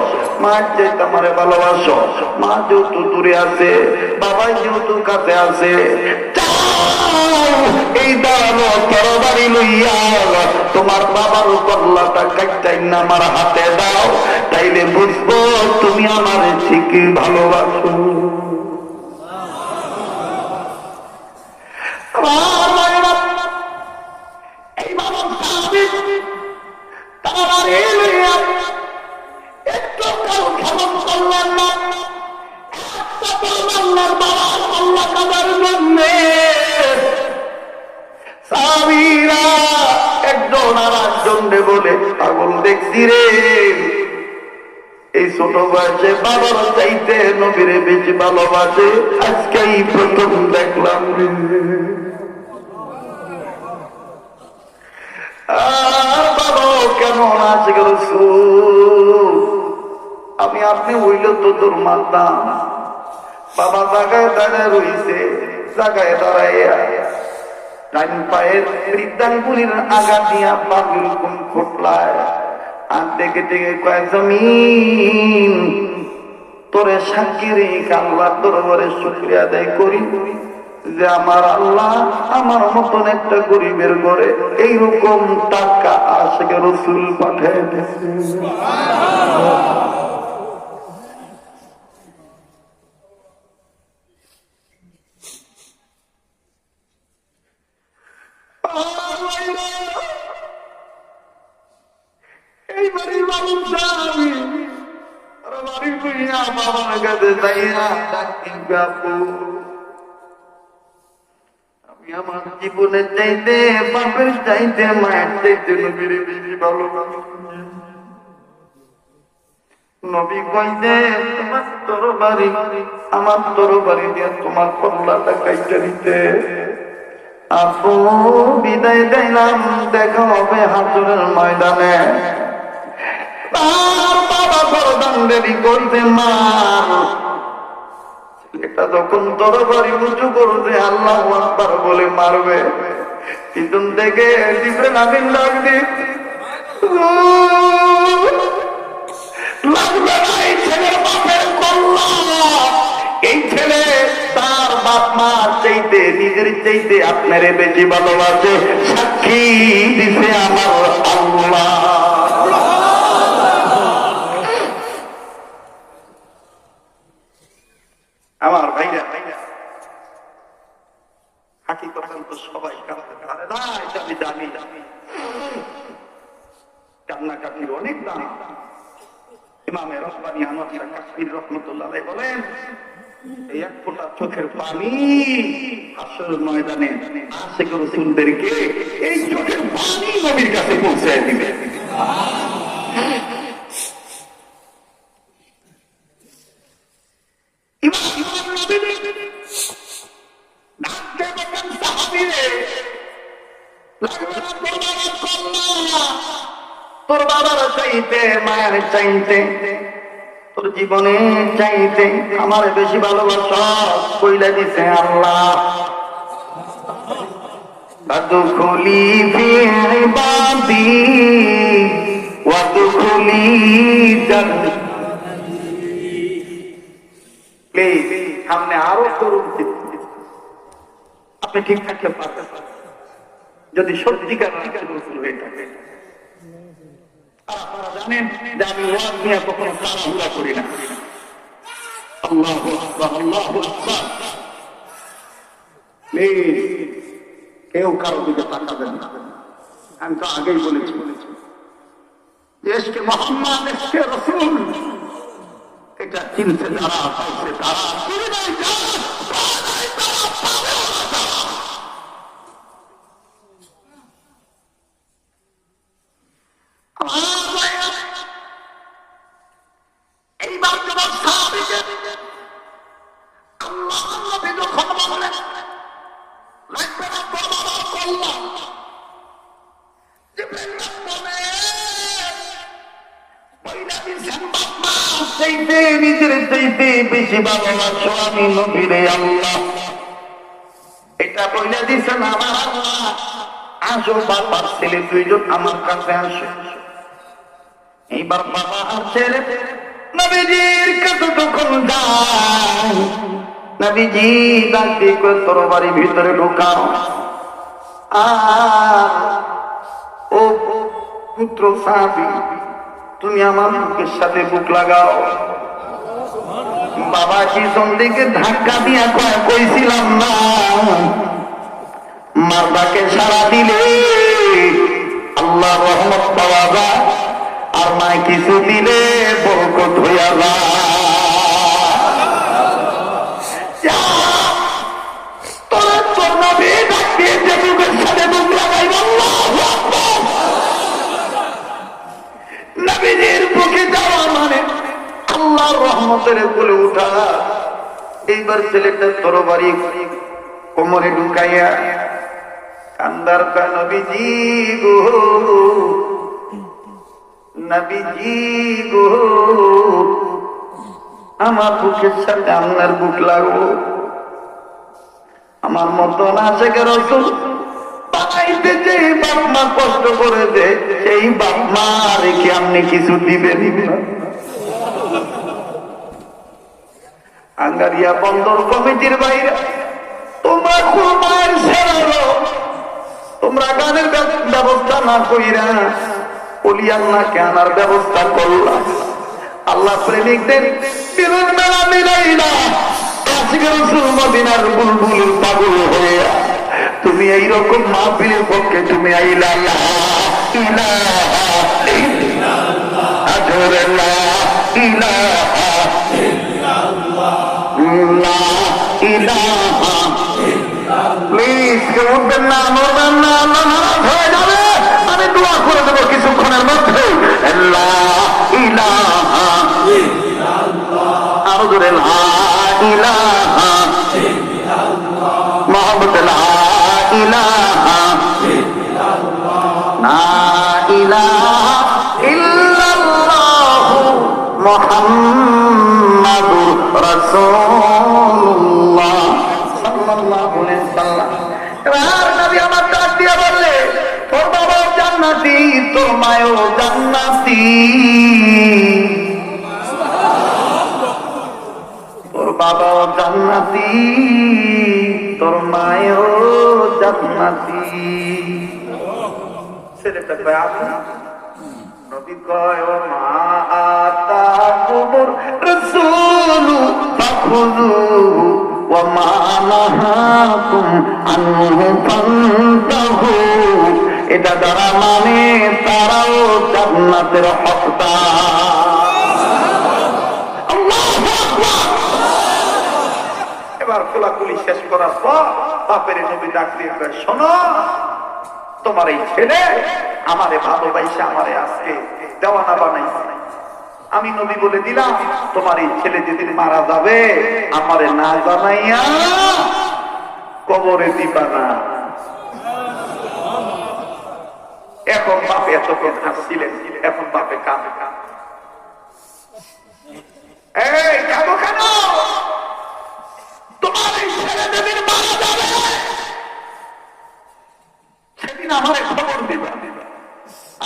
মায়ের চাইতে আমারে ভালোবাসো। মা যেহেতু দূরে আছে, বাবাই যেহেতু কাছে আছে, এই দাঁড়ানো তরবারি লইয়া তোমার বাবার গলাটা কাটটাই না আমার হাতে দাও, তাইলে বুঝবো তুমি আমারে ঠিকই ভালোবাসো। একজন আর একজনে বলে, পাগল দেখছি রে, এই ছোট বয়সে বাবার চাইতে নবীরে বেশি ভালোবাসে, আজকেই প্রথম দেখলাম। বাবাও কেমন আছে গেল, আমি আপনি হইল তো তোর মানতাম। বাবা জায়গায় দাঁড়ায় রইছে, জায়গায় দাঁড়াইয়া ডান পায়ের বৃদ্ধাঙ্গুলির আগা দিয়া বাবুল কোন খোটলায় আর ডেকে ডেকে কয়, জমিন তোরে সাক্ষী রেখে আল্লাহ দরবারে শুকরিয়া আদায় করি যে আমার আল্লাহ আমার মতন একটা গরিবের ঘরে এইরকম টাকা আশিকে রাসূল পাঠায় দিয়েছে। এই বাড়ির মানুষ আমি বাড়ি কইয়া বাবার কাছে যাইয়া ডাকি, বাপু আমি আমার জীবনের চাইতে, বাপের চাইতে, মায়ের চাইতে নবীর বেশি ভালোবাসি। নবী কইতে, তোমার তরবারি আমার তরবারি দিয়ে তোমার কল্লাটা কাইটা দিতে। আপু বিদায় দিলাম, দেখা হবে হাসরের ময়দানে। তার বাবা বড়দান দেরি করতে, মা এটা যখন তরবারি উঁচু করছে আল্লাহু আকবার বলে মারবে, পিছন থেকে জিবরাইল আমিন ডাক দিয়ে, লাগবে না এই ছেলের বাপের কল্লা। এই ছেলে তার বাপ মার চাইতে, নিজের চাইতে আপনারে বেশি ভালোবাসে, সাক্ষী দিছে আমার আল্লাহ। আমার ভাইরা হাকিকত তো সবাই কাঁদতে পারে না, এটা আমি জানি। কান্নাকাটির অনেক দাম। ইমামে রব্বানী আনোয়ার শাহ কাশমীর রহমাতুল্লাহ আলাইহি বলেন, এই এক ফোঁটা চোখের পানি হাসরের ময়দানে আশিক রাসূলদেরকে এই চোখের পানি নবীর কাছে পৌঁছায় দিবে। তোর বাবার চাইতে, মায়ের চাইতে, তোর জীবনে চাইতে আমার বেশি ভালোবাসা কইলা দিছে আল্লাহ। আদখুলি ফি ইবাদি ওয়াদখুলি জান্নাতি। প্লিজ সামনে আরো করুন, আপনি ঠিক থাকতে পারবেন যদি সত্যিকার রাসূল হয়ে থাকে। আপনারা জানেন যে আমি ওয়াজ নিয়ে কখনো তাড়াহুড়া করি না। আল্লাহু আকবার, আল্লাহু আকবার। প্লিজ কেউ কারো দিকে তাকাবেন না। আমি তো আগেই বলেছি দেশকে মোহাম্মদ, দেশকে রাসূল এটা চিনতে যারা পাইছে তারা, এইবার যখন সাহাবীকে আল্লাহ নবী যখন বলেন লাগবে না তোর বাবার কল্যাণ, জিবরাইল বলে পয়লা দিছেন বাবা চাইতে নিজের চাইতে বেশি ভালোবাসো আমি নবীরে আল্লাহ। এটা পয়লা দিছেন আমার আল্লাহ। আসো বাবার ছেলে দুইজন আমার কাছে আসো। এইবার বাবা আর ছেলে নবীজির কাছে তখন যায়। নবীজি ডাকতে কই তোর বাড়ির ভিতরে ঢোকাও। আর ও পুত্র সাহাবী তুমি আমার বুকের সাথে বুক লাগাও। বাবা পিছন দিকে ধাক্কা দিয়া কইছিলাম না মারবাকে সারা দিলে আল্লাহ রহমত পাওয়া যায়, আর নাই কিছু দিলে বরকত হইয়া যায়। তোরা তোর নবী ডাকিয়ে যে বুকের সাথে বুক লাগাইব। আল্লাহু আকবার। নবীজির বুকে যাওয়া মানে আল্লাহর রহমতের কোলে উঠা। এইবার ছেলেটা তরবারি কোমরে ঢুকাইয়া কান্দার কয় নবীজি গো, নবীজি গো, আমার বুকের সাথে আপনার বুক লাগবো। আমার মতন আশিক রাসূল বানাইতে যে বাপ মা কষ্ট করে দে, সেই বাপ মা রেখে আপনি কিছু দিবেন না। আঙ্গারিয়া বন্দর কমিটির বাইরে তোমরা কুরবান সেরালো, তোমরা গানের ব্যবস্থা না কইরা ওলি আল্লাহকে আনার ব্যবস্থা করলাম। আল্লাহ প্রেমিকদের মিলন মেলা মিলাইলা আশিক রাসূল মদিনার বুলবুল পাগল হয়ে তুমি এইরকম মাহফিলের পক্ষে তুমি আইলা। লা ইলাহা ইল্লাল্লাহ, আজরে লা ইলাহা ইল্লাল্লাহ, লা ইলাহা ইল্লাল্লাহ। প্লিজ কেউ উঠবেন না, নড়বেন না, নারাজ হয়ে যাবে। আমি দোয়া করে দেবো কিছুক্ষণের মধ্যে। লা ইলাহা ইল্লাল্লাহ, আরো জোরে লা ইলাহা ইল্লাল্লাহ, মুহাম্মদ লা ইলাহা ইল্লাল্লাহ, লা ইলাহা ইল্লাল্লাহ, মুহাম্মাদুর রাসূলুল্লাহ সাল্লাল্লাহু আলাইহি ওয়াসাল্লাম। এবার নবী আমার ডাক দিয়ে বললে তোর বাবা জান্নাতি, তোর মায়ও জান্নাতি। তোর বাবাও জান্নাতি, তোর মায়ও জান্নাতি। ছেলেটা কয় আপনি? নবী কয় ও মা আতাকুমুর রাসূলু ফাখুযুহু ওয়া মা নাহাকুম আনহু ফান্তাহু। এটা যারা মানে তারাও জান্নাতের হকদার। আল্লাহু আকবার। কোলাকুলি শেষ করার পর বাপের নবী ডাক দিয়ে কয়, শোনো, তোমার এই ছেলে আমারে ভালোবাসে আমারে আজকে দেওয়ানা বানাইছে। আমি নবী বলে দিলাম, তোমার এই ছেলে যেদিন মারা যাবে আমারে না জানাইয়া কবরে দিবা না। এখন বাপে এতক্ষণ হাসছিলেন, এখন বাপে কাঁদে। এই কাঁদো কেন? তোমার এই ছেলে যেদিন মারা যাবে সেদিন আমার খবর দিবা।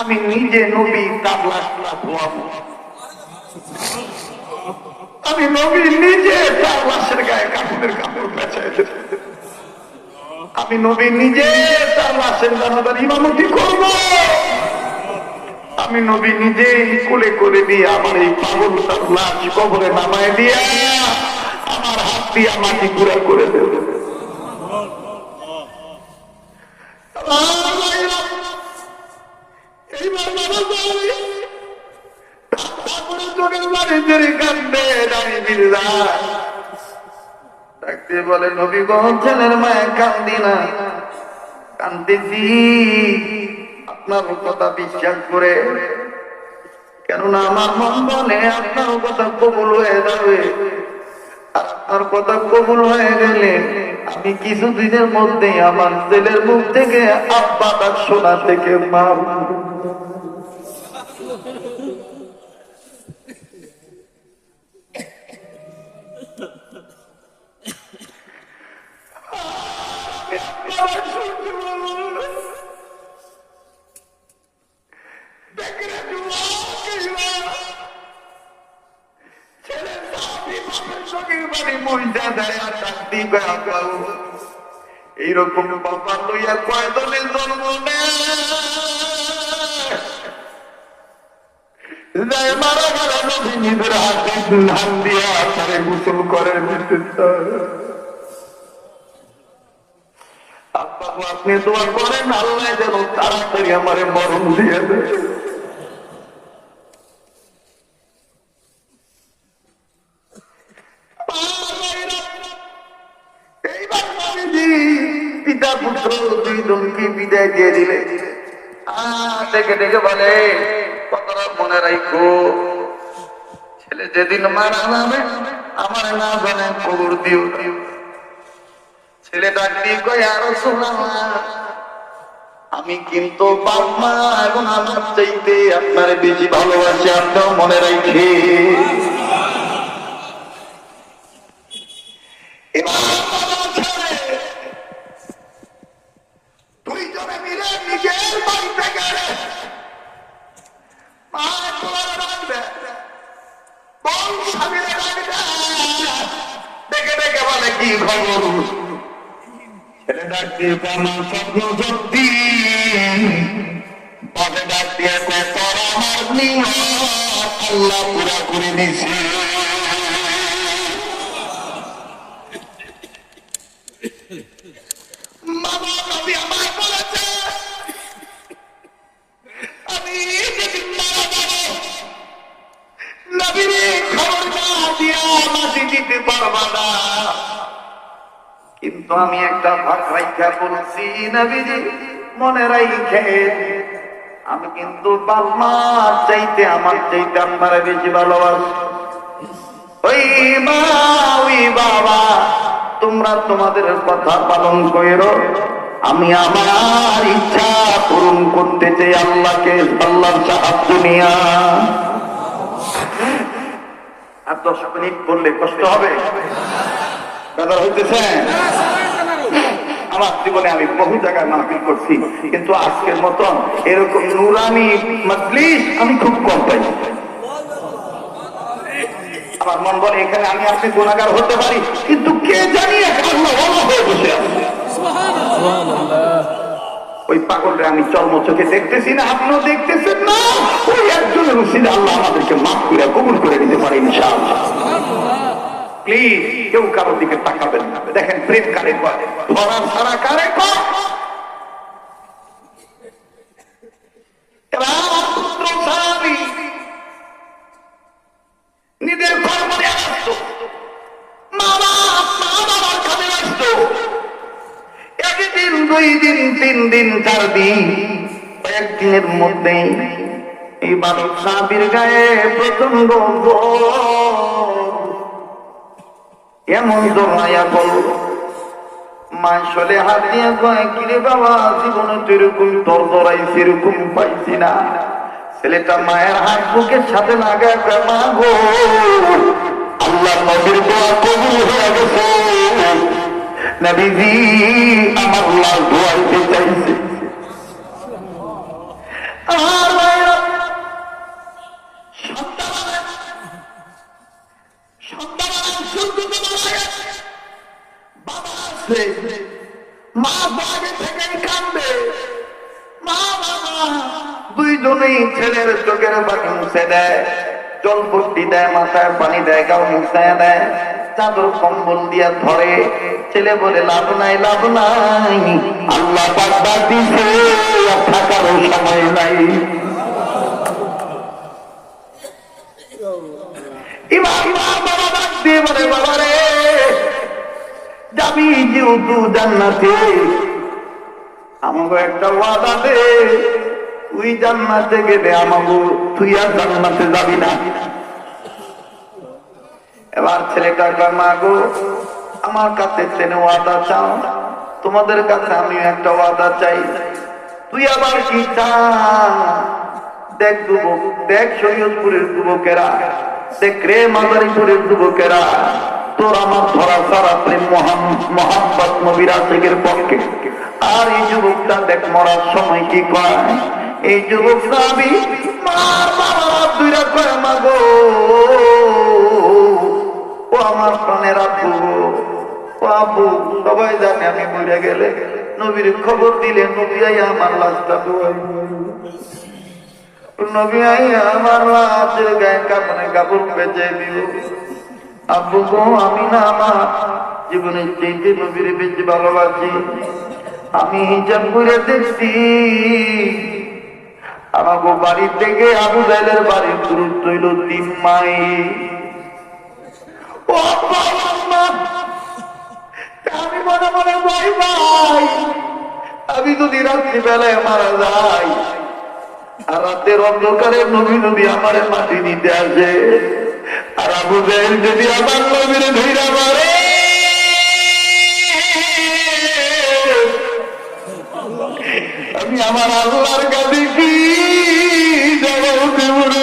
আমি নিজে নবী তার লাশ ধোয়াবো। আমি নবী নিজে তার লাশের গায়ে কাপড়ের কাপড় পেঁচাই দেব। আমি নবী নিজে তার লাশের জানাজার ইমামতি করব। আমি নবী নিজেই কোলে করে দিয়ে আমার এই পাগল তার লাশ কবরে নামায় দিয়ে আমার হাত দিয়ে মাটি গুঁড়া করে দেব। বলে নবী গো, ছেলের মায়ে কান্দি না, কান্দিছি আপনার কথা বিশ্বাস করে, কেননা আমার মন বলে আপনার কথা কবুল হয়ে যাবে। আর আপনার কথা কবুল হয়ে গেলে আমি কিছুদিনের মধ্যে আমার ছেলের মুখ থেকে আব্বা ডাক শোনা থেকে মা। এইরকম বাবা লইয়া কয়জনের জন্ম নেয়, মারা গেল নবী নিজের হাতে ধান দিয়া তারে গোসল করে দিতে চায়। আব্বাবু আপনি দোয়া করেন আল্লাহ যেন তাড়াতাড়ি আমারে মরণ দিয়ে দেয়। এইবার নবীজি পিতা পুত্র দুইজনকে বিদায় দিয়ে দিলে। ডেকে ডেকে বলে, কথাটা মনে রাখো, ছেলে যেদিন মারা যাবে আমার না জানে কবর দিও। ছেলে ডাক দিয়ে কয়, আর রাসূলুল্লাহ, আমি কিন্তু বাপ মা এখন আমার চাইতে আপনার বেশি ভালোবাসি, আপনিও মনে রাখে। দুইজনে মিলে নিজের বাড়িতে গেলে ডেকে ডেকে বলে, কি খবর? ছেলে ডাক দিয়ে আমার স্বপ্ন সত্যি, বাপে ডাক দিয়ে তোর আমার নিয়ম আল্লাহ পুরা করে দিছে। মামা নবী আমার বলেছে, আমি যেদিন মারা যাব নবীর খবর না দিয়া মাঝে দিতে পারবা না, কিন্তু আমি একটা ভাগ রাইখা বলছি নবীজি মনে রাইখে, আমি কিন্তু বালমার চাইতে আমার চাইতে আপনারা বেশি ভালোবাসি। ওই মা ওই বাবা তোমরা তোমাদের কথা পালন করো, আমি আমার ইচ্ছা পূরণ করতে চাই আল্লাহকে, আল্লাহর সাহায্য নিয়া। আর 10 মিনিট বললে কষ্ট হবে, ব্যাপার হইতেছে। আমার জীবনে আমি বহু জায়গায় মাহফিল করছি, কিন্তু আজকের মতন এরকম নুরানি মজলিস আমি খুব কম পাই। আমার মন বলে এখানে আমি আপনি গুনাহগার হতে পারি, কিন্তু কে জানি আল্লাহ ওয়ালা হয়ে বসে আছে। ওই পাগলরে আমি চর্ম চোখে দেখতেছি না, আপনিও দেখতেছেন না, ওই একজনের উসিলে আল্লাহ আমাদেরকে মাফ করে কবুল করে নিতে পারে ইনশাআল্লাহ। প্লিজ কেউ কারোর দিকে তাকাবেন না। দেখেন প্রেম কারে করে, ধরা ছাড়া কারে করে। পুত্র স্বামী নিজের কর্ম নিয়ে আসতো, মা বাবার 3-4 দিন, কয়েকদিনের মধ্যেই এই বালক সাহাবীর গায়ে প্রচন্ড এমন জমাইয়া বল। মা শোলে হাত দিয়ে কয়, কিরে বাবা, জীবনে তো এরকম তোর দরাইছি, এরকম পাইছি না। ছেলেটা মায়ের হাত বুকের সাথে লাগায় কয়, মা গো, আল্লাহ নবীর দোয়া কবুল হয়ে গেছে, নবীজি আমার লাশ ধোয়াইতে চাইছে। আর মায়েরা মা বাগে থেকে কান্দে, মা বাবা দুইজনেই ছেলের চোখের পানি মুছে দেয়, জলপট্টি দেয়, মাথায় পানি দেয়, গাও মুছে দেয়, চাদর কম্বল দিয়া ধরে। ছেলে বলে, লাভ নাই, লাভ নাই, আল্লাহ পাক ডাক দিছে, থাকারও সময় নাই। বাবা ডাক দিয়ে বলে, বাবা রে, যাবি যেহেতু জান্নাতে, আমাকে একটা ওয়াদা দে, তুই জান্নাতে গেলে আমাকে তুই আর জান্নাতে যাবি না। এবার ছেলেটা কয়, মা গো, আমার কাছে তেনে ওয়াদা চাও, তোমাদের কাছে আমি একটা ওয়াদা চাই। তুই আবার কি চা? দেখ যুবক, দেখ শরীয়তপুরের যুবকেরা, দেখ রে মাদারীপুরের যুবকেরা, তোর আমার ধরা সারা প্রেম মোহাম্মদ নবীর আশিকের পক্ষে। আর এই যুবকটা দেখ মরার সময় কি কয়, এই যুবক সাহাবী মার বাবা দুইরা কয়, মা গো, ও আমার প্রাণের আব্বু, ও আব্বু, সবাই জানে আমি মরে গেলে নবীর খবর দিলে নবী আইয়া আমার লাশটা ধোয়াই, নবী আইয়া আমার লাশের গায়ে কাপড় বেঁচে দিল। আব্বু গো, আমি না আমার জীবনের চাইতে নবীর বেশি ভালোবাসি। আমি হিজাব করে দেখছি, আমাকে বাড়ি থেকে আবু জাহেলের বাড়ির দূরত্ব হইল 3 মাইল। আমি মনে মনে ভাই ভাই, আমি যদি রাত্রিবেলায় মারা যাই আর রাতের অন্ধকারে নবী নবী আমার মাটি নিতে আসে, আর আবু জাহেল যদি আমার নবীর ধৈরা মারে, আমি আমার আল্লাহর কাছে কি জবাব দেব রে?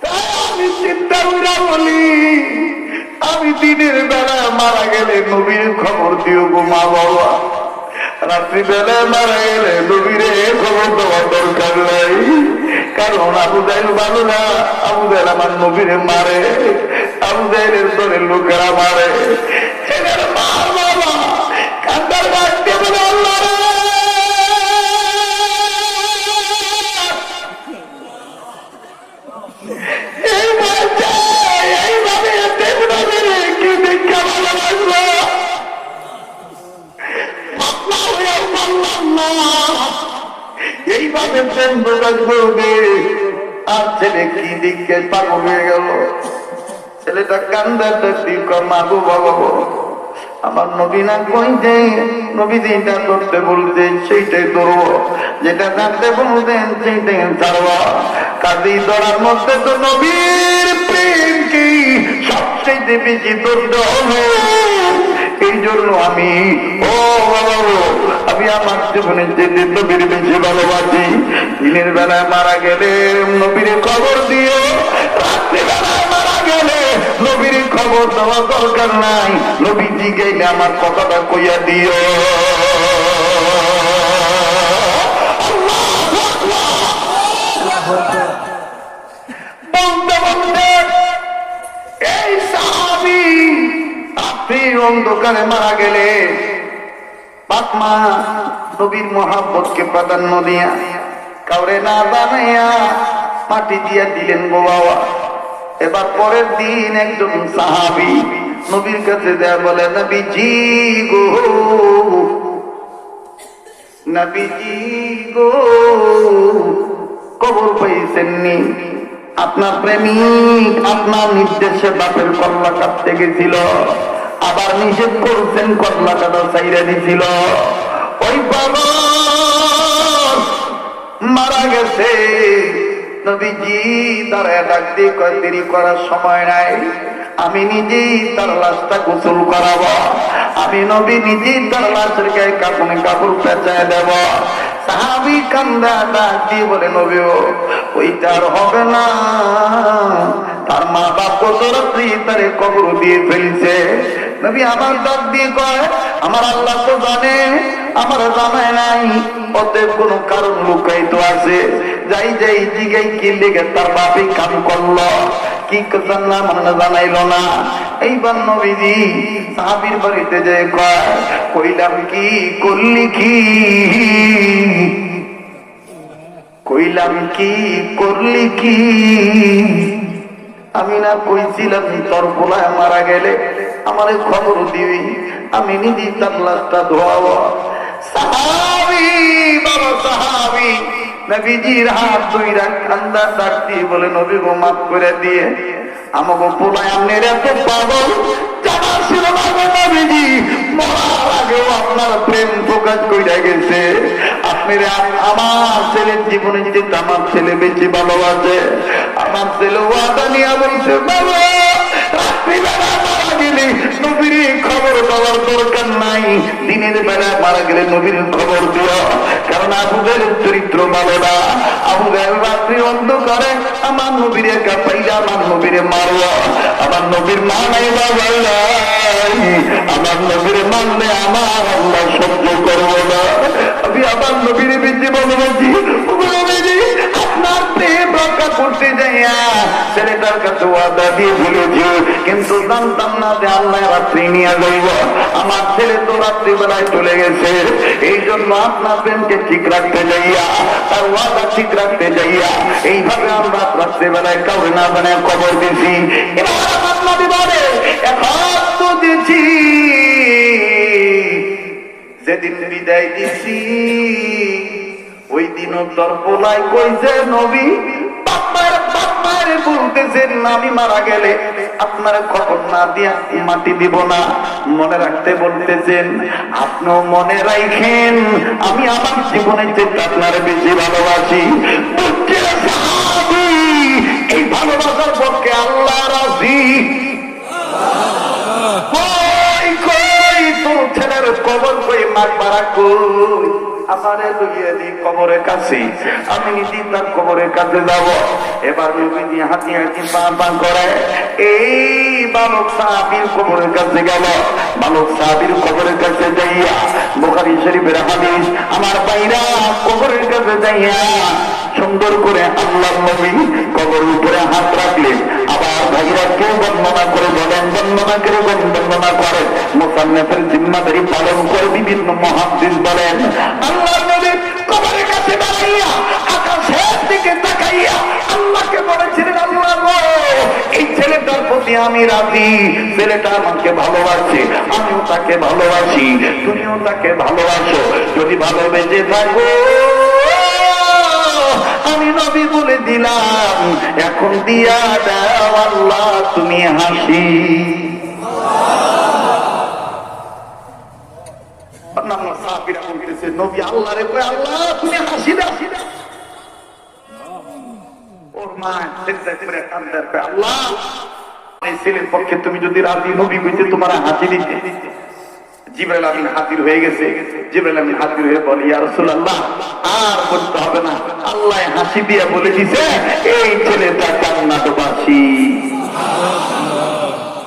তাই আমি চিন্তা করে বলি, আমি দিনের বেলা মারা গেলে নবীর খবর দিও গো মা বাবা, রাত্রি বেলায় মারা গেলে নবীরে খবর দেওয়ার দরকার নাই। কারণ আবু জাহেল ভালো না, আবু জাহেল আমার নবীরে মারে, আবু জাহেলের দলের লোকেরা মারে। ছেলের মা বাবা কান্দার বাড়তে বলে, আল্লাহ এইভাবে কি দেখা ভালোবাসলো, এইভাবে প্রেম প্রকাশ করবে। আর ছেলে কি দিকে পাগল হয়ে গেল, ছেলেটা কান্দার মাগো বাবা, আমার নবী না কইতে, নবী যেটা করতে বলতেন সেইটাই ধরবো, যেটা জানতে বলতেন সেইটাই ছাড়বো। কাজী ধরার মধ্যে তো নবীর প্রেম কি সবচেয়ে বেশি ধরতে হবে। এই জন্য আমি আমি আমার জীবনের যে নবীর বেশি ভালোবাসি। দিনের বেলায় মারা গেলে নবীর খবর দিও, রাত্রি বেলায় মারা গেলে নবীর খবর দেওয়া দরকার নাই, নবীজি গেলে আমার কথাটা কইয়া দিও। বলতে বলতে এই সাহাবী আপনি অন্ধকারে মারা গেলে পাকমা নবীর মহাব্বতকে প্রাধান্য দিয়া কাউরে না জানাইয়া মাটি দিয়া দিলেন গো বাবা। এবার পরের দিন একজন সাহাবী নবীর কাছে দেয়া বলে, নবীজি গো, নবীজি গো, কবর পাইছেননি? আপনার প্রেমিক আপনার নির্দেশে বাপের কল্লা কাটতে গেছিল, আবার নিষেধ করছেন, কল্লা কাটা চাইরা দিছিল। ওই বাবা মারা গেছে। নবীজি তার ডাক দিয়ে কয়, দেরি করার সময় নাই, আমি নিজেই তার লাশটা গোসল করাবো, আমি নবী নিজেই তার লাশের গায়ে কাপড়ে কাপড় পেঁচায় দেব। সাহাবী কান্দা ডাক দিয়ে বলে, নবী ওইটার হবে না, তার মা বাপ কত রাত্রি তারে কবর দিয়ে ফেলছে। নবী আমার ডাক দিয়ে কয়, আমার আল্লাহ তো জানে, আমার জানায় নাই, অতএব কোন কারণ লুকায়িত আছে। যাই যাই জিগাই কি লেগে তার বাপে কাম করলো, কি জানলাম মানে জানাইল না। এইবার নবীজি সাহাবীর বাড়িতে যে কয়, কইলাম কি করলি কি, কইলাম কি করলি কি, আমি না কইছিলাম তোর পোলায় মারা গেলে আমারে খবর দিবি, আমি নিজে তার লাশটা ধোয়াবো। সাহাবী বাবা সাহাবী নবীজির হাত ধইরা কান্দা ডাক দিয়ে বলে, নবী গো মাফ করে দিয়ে, আমাকে পোলায় আপনার এত পাগল জানা ছিল না গো নবীজি, মরার আগেও আপনার প্রেম প্রকাশ কইরা গেছে। আপনারা আমার ছেলের জীবনে যদি আমার ছেলে বেশি ভালোবাসে, আমার ছেলে ওয়াদা নিয়ে বলছে, বাবা রাত্রিবেলা মারা গেলে নবীর খবর দেওয়ার দরকার নাই, দিনের বেলা মারা গেলে নবীর খবর দিও, কারণ আবু জাহেলের চরিত্র ভালো না। আবু জাহেল রাত্রি অন্ধকারে আমার নবীর একা পাইলে আমার নবীরে মারব, আমার নবীর মা নাই বাবা নাই, আমার নবীর মানলে আমার আল্লাহ সহ্য করবো না, আমি আমার নবীর বেঁচে ভালোবাসি। আপনার প্রেম রক্ষা করতে যাইয়া ছেলেটার কাছে ওয়াদা দিয়ে ভুলেছি, কিন্তু জানতাম না যে আল্লাহ রাত্রি নিয়ে যাইব, আমার ছেলে তো রাত্রিবেলায় চলে গেছে। এই জন্য আপনার প্রেমকে ঠিক রাখতে যাইয়া, তার ওয়াদা ঠিক রাখতে যাইয়া এইভাবে আমরা রাত্রিবেলায় কাউরে না বানায় কবর দিয়েছি। এবার আমার নবী বলে, এখন তো দিয়েছি, যেদিন বিদায় দিছি ওই দিনও তোর পোলাই কইছে, নবী বাপমার বলতেছেন আমি মারা গেলে আপনার খবর না দিয়া মাটি দিব না, মনে রাখতে বলতেছেন। আপনিও মনে রাখেন, আমি আমার জীবনে যেটা আপনার বেশি ভালোবাসি। এই ভালোবাসার পক্ষে আল্লাহ রাজি। কই কই তোর ছেলের কবর কই, মাকবারা কই, আমারে লইয়া দি কবরের কাছে, আমি নিজে তার কবরের কাছে যাব। এবার নবীজি হাতি হাতি পা পা করে এই বালক সাহাবীর কবরের কাছে গেল। বালক সাহাবীর কবরের কাছে যাইয়া, বুখারী শরীফের হাদিস, আমার ভাইরা কবরের কাছে যাইয়া সুন্দর করে আল্লাহর নবী কবরের উপরে হাত রাখলেন। আবার ভাইরা কেউ বর্ণনা করে বলেন, বর্ণনা করে বর্ণনা করে মুসান্নিফের জিম্মাদারি পালন করে বিভিন্ন মুহাদ্দিস বলেন, আল্লাহর নবী কবরের কাছে দাঁড়াইয়া আকাশের দিকে তাকাইয়া আল্লাহকে বলেছিলেন, আল্লাহ গো এই ছেলেটার প্রতি আমি রাজি, ছেলেটা আমাকে ভালোবাসে, আমিও তাকে ভালোবাসি, তুমিও তাকে ভালোবাসো, যদি ভালোবেসে থাকো আমি নবী বলে দিলাম, এখন দিয়া দাও আল্লাহ তুমি হাসি। নবী আল্লাহ রে কয়, আল্লাহ তুমি হাসি দাও। ওর মা আল্লাহ এই ছেলের পক্ষে তুমি যদি রাজি নবী কইতে তোমার হাসি দিতে। জিবরাইল আমিন হাজির হয়ে গেছে। জিবরাইল আমিন হাজির হয়ে বলে, ইয়া রাসূলুল্লাহ আর বলতে হবে না, আল্লাহ হাসি দিয়ে বলে দিছে এই ছেলেটা জান্নাতবাসী।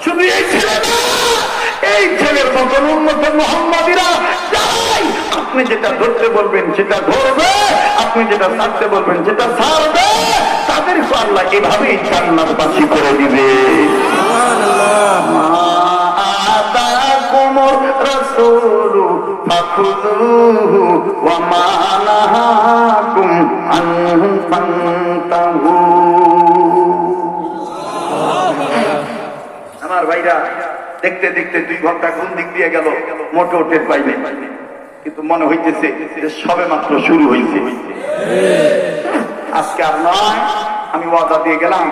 শুধু এই ছেলে না, এই ছেলের মতন উম্মত মুহাম্মাদিরা যাই আপনি যেটা ধরতে বলবেন সেটা ধরবে, আপনি যেটা ছাড়তে বলবেন সেটা ছাড়বে, তাদেরকে আল্লাহ এভাবেই জান্নাতবাসী করে দিবে। রাসূলু ফাখুযুহু ওয়া মা নাহাকুম আনহু ফান্তাহু। আমার ভাইরা দেখতে দেখতে 2 ঘন্টা কোন দিক দিয়ে গেল মোটে ওঠে পাইবে, কিন্তু মনে হইতেছে যে সবে মাত্র শুরু হয়েছে। আজকে আর নয়, আমি ওয়াদা দিয়ে গেলাম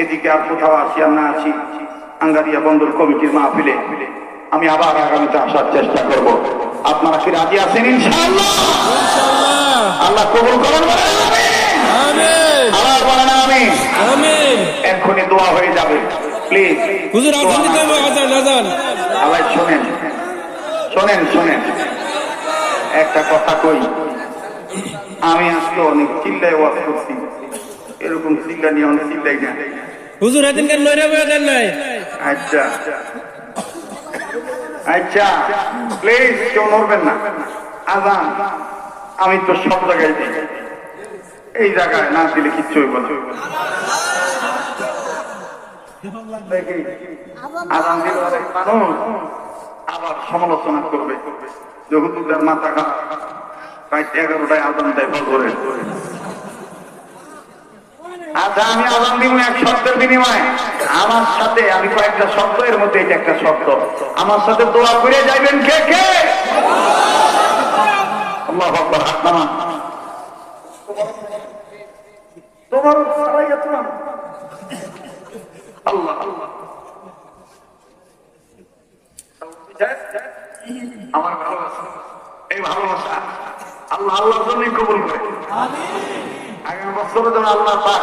এদিকে আর কোথাও আসি আর না আসি, আঙ্গারিয়া বন্দর কমিটির মাহফিলে আমি আবার আগামীতে আসার চেষ্টা করব। আপনারা কি রাজি আছেন? ইনশাআল্লাহ আল্লাহ কবুল করুন। আল্লাহ বলেন আমিন। এক্ষুনি দোয়া হয়ে যাবে, প্লিজ হুজুর আজান দিতে হবে, আজান আজান। আল্লাহ শোনেন শোনেন শোনেন, একটা কথা কই, আমি আজকে অনেক চিল্লায় ওয়াজ করছি, এরকম চিল্লা নিয়ে অনেক চিল্লাই না। হুজুর এদিনকার নয়রা বয়ান নাই। আচ্ছা আচ্ছা, প্লিজ কেউ নড়বেন না। আজান আমি তো সব জায়গায় দিই, এই জায়গায় না দিলে কিচ্ছু হইব না। আজান দিলে অনেক মানুষ আবার সমালোচনা করবে, যে হুজুরদের মাথা খারাপ, রাত 11টায় আজান দেয় ফজরের। আচ্ছা আমি আজান দিব এক শব্দের বিনিময়ে, আমার সাথে আমি কয়েকটা শব্দ, এর মধ্যে এটা একটা শব্দ, আমার সাথে দোয়া করে যাইবেন কে কে? আল্লাহু আকবার। হাত নামান। তোমার আল্লাহ আল্লাহ, আমার ভালোবাসা, এই ভালোবাসা আল্লাহ আল্লাহর জন্যই কবুল করে। আগামী বছরে যেন আল্লাহ পাক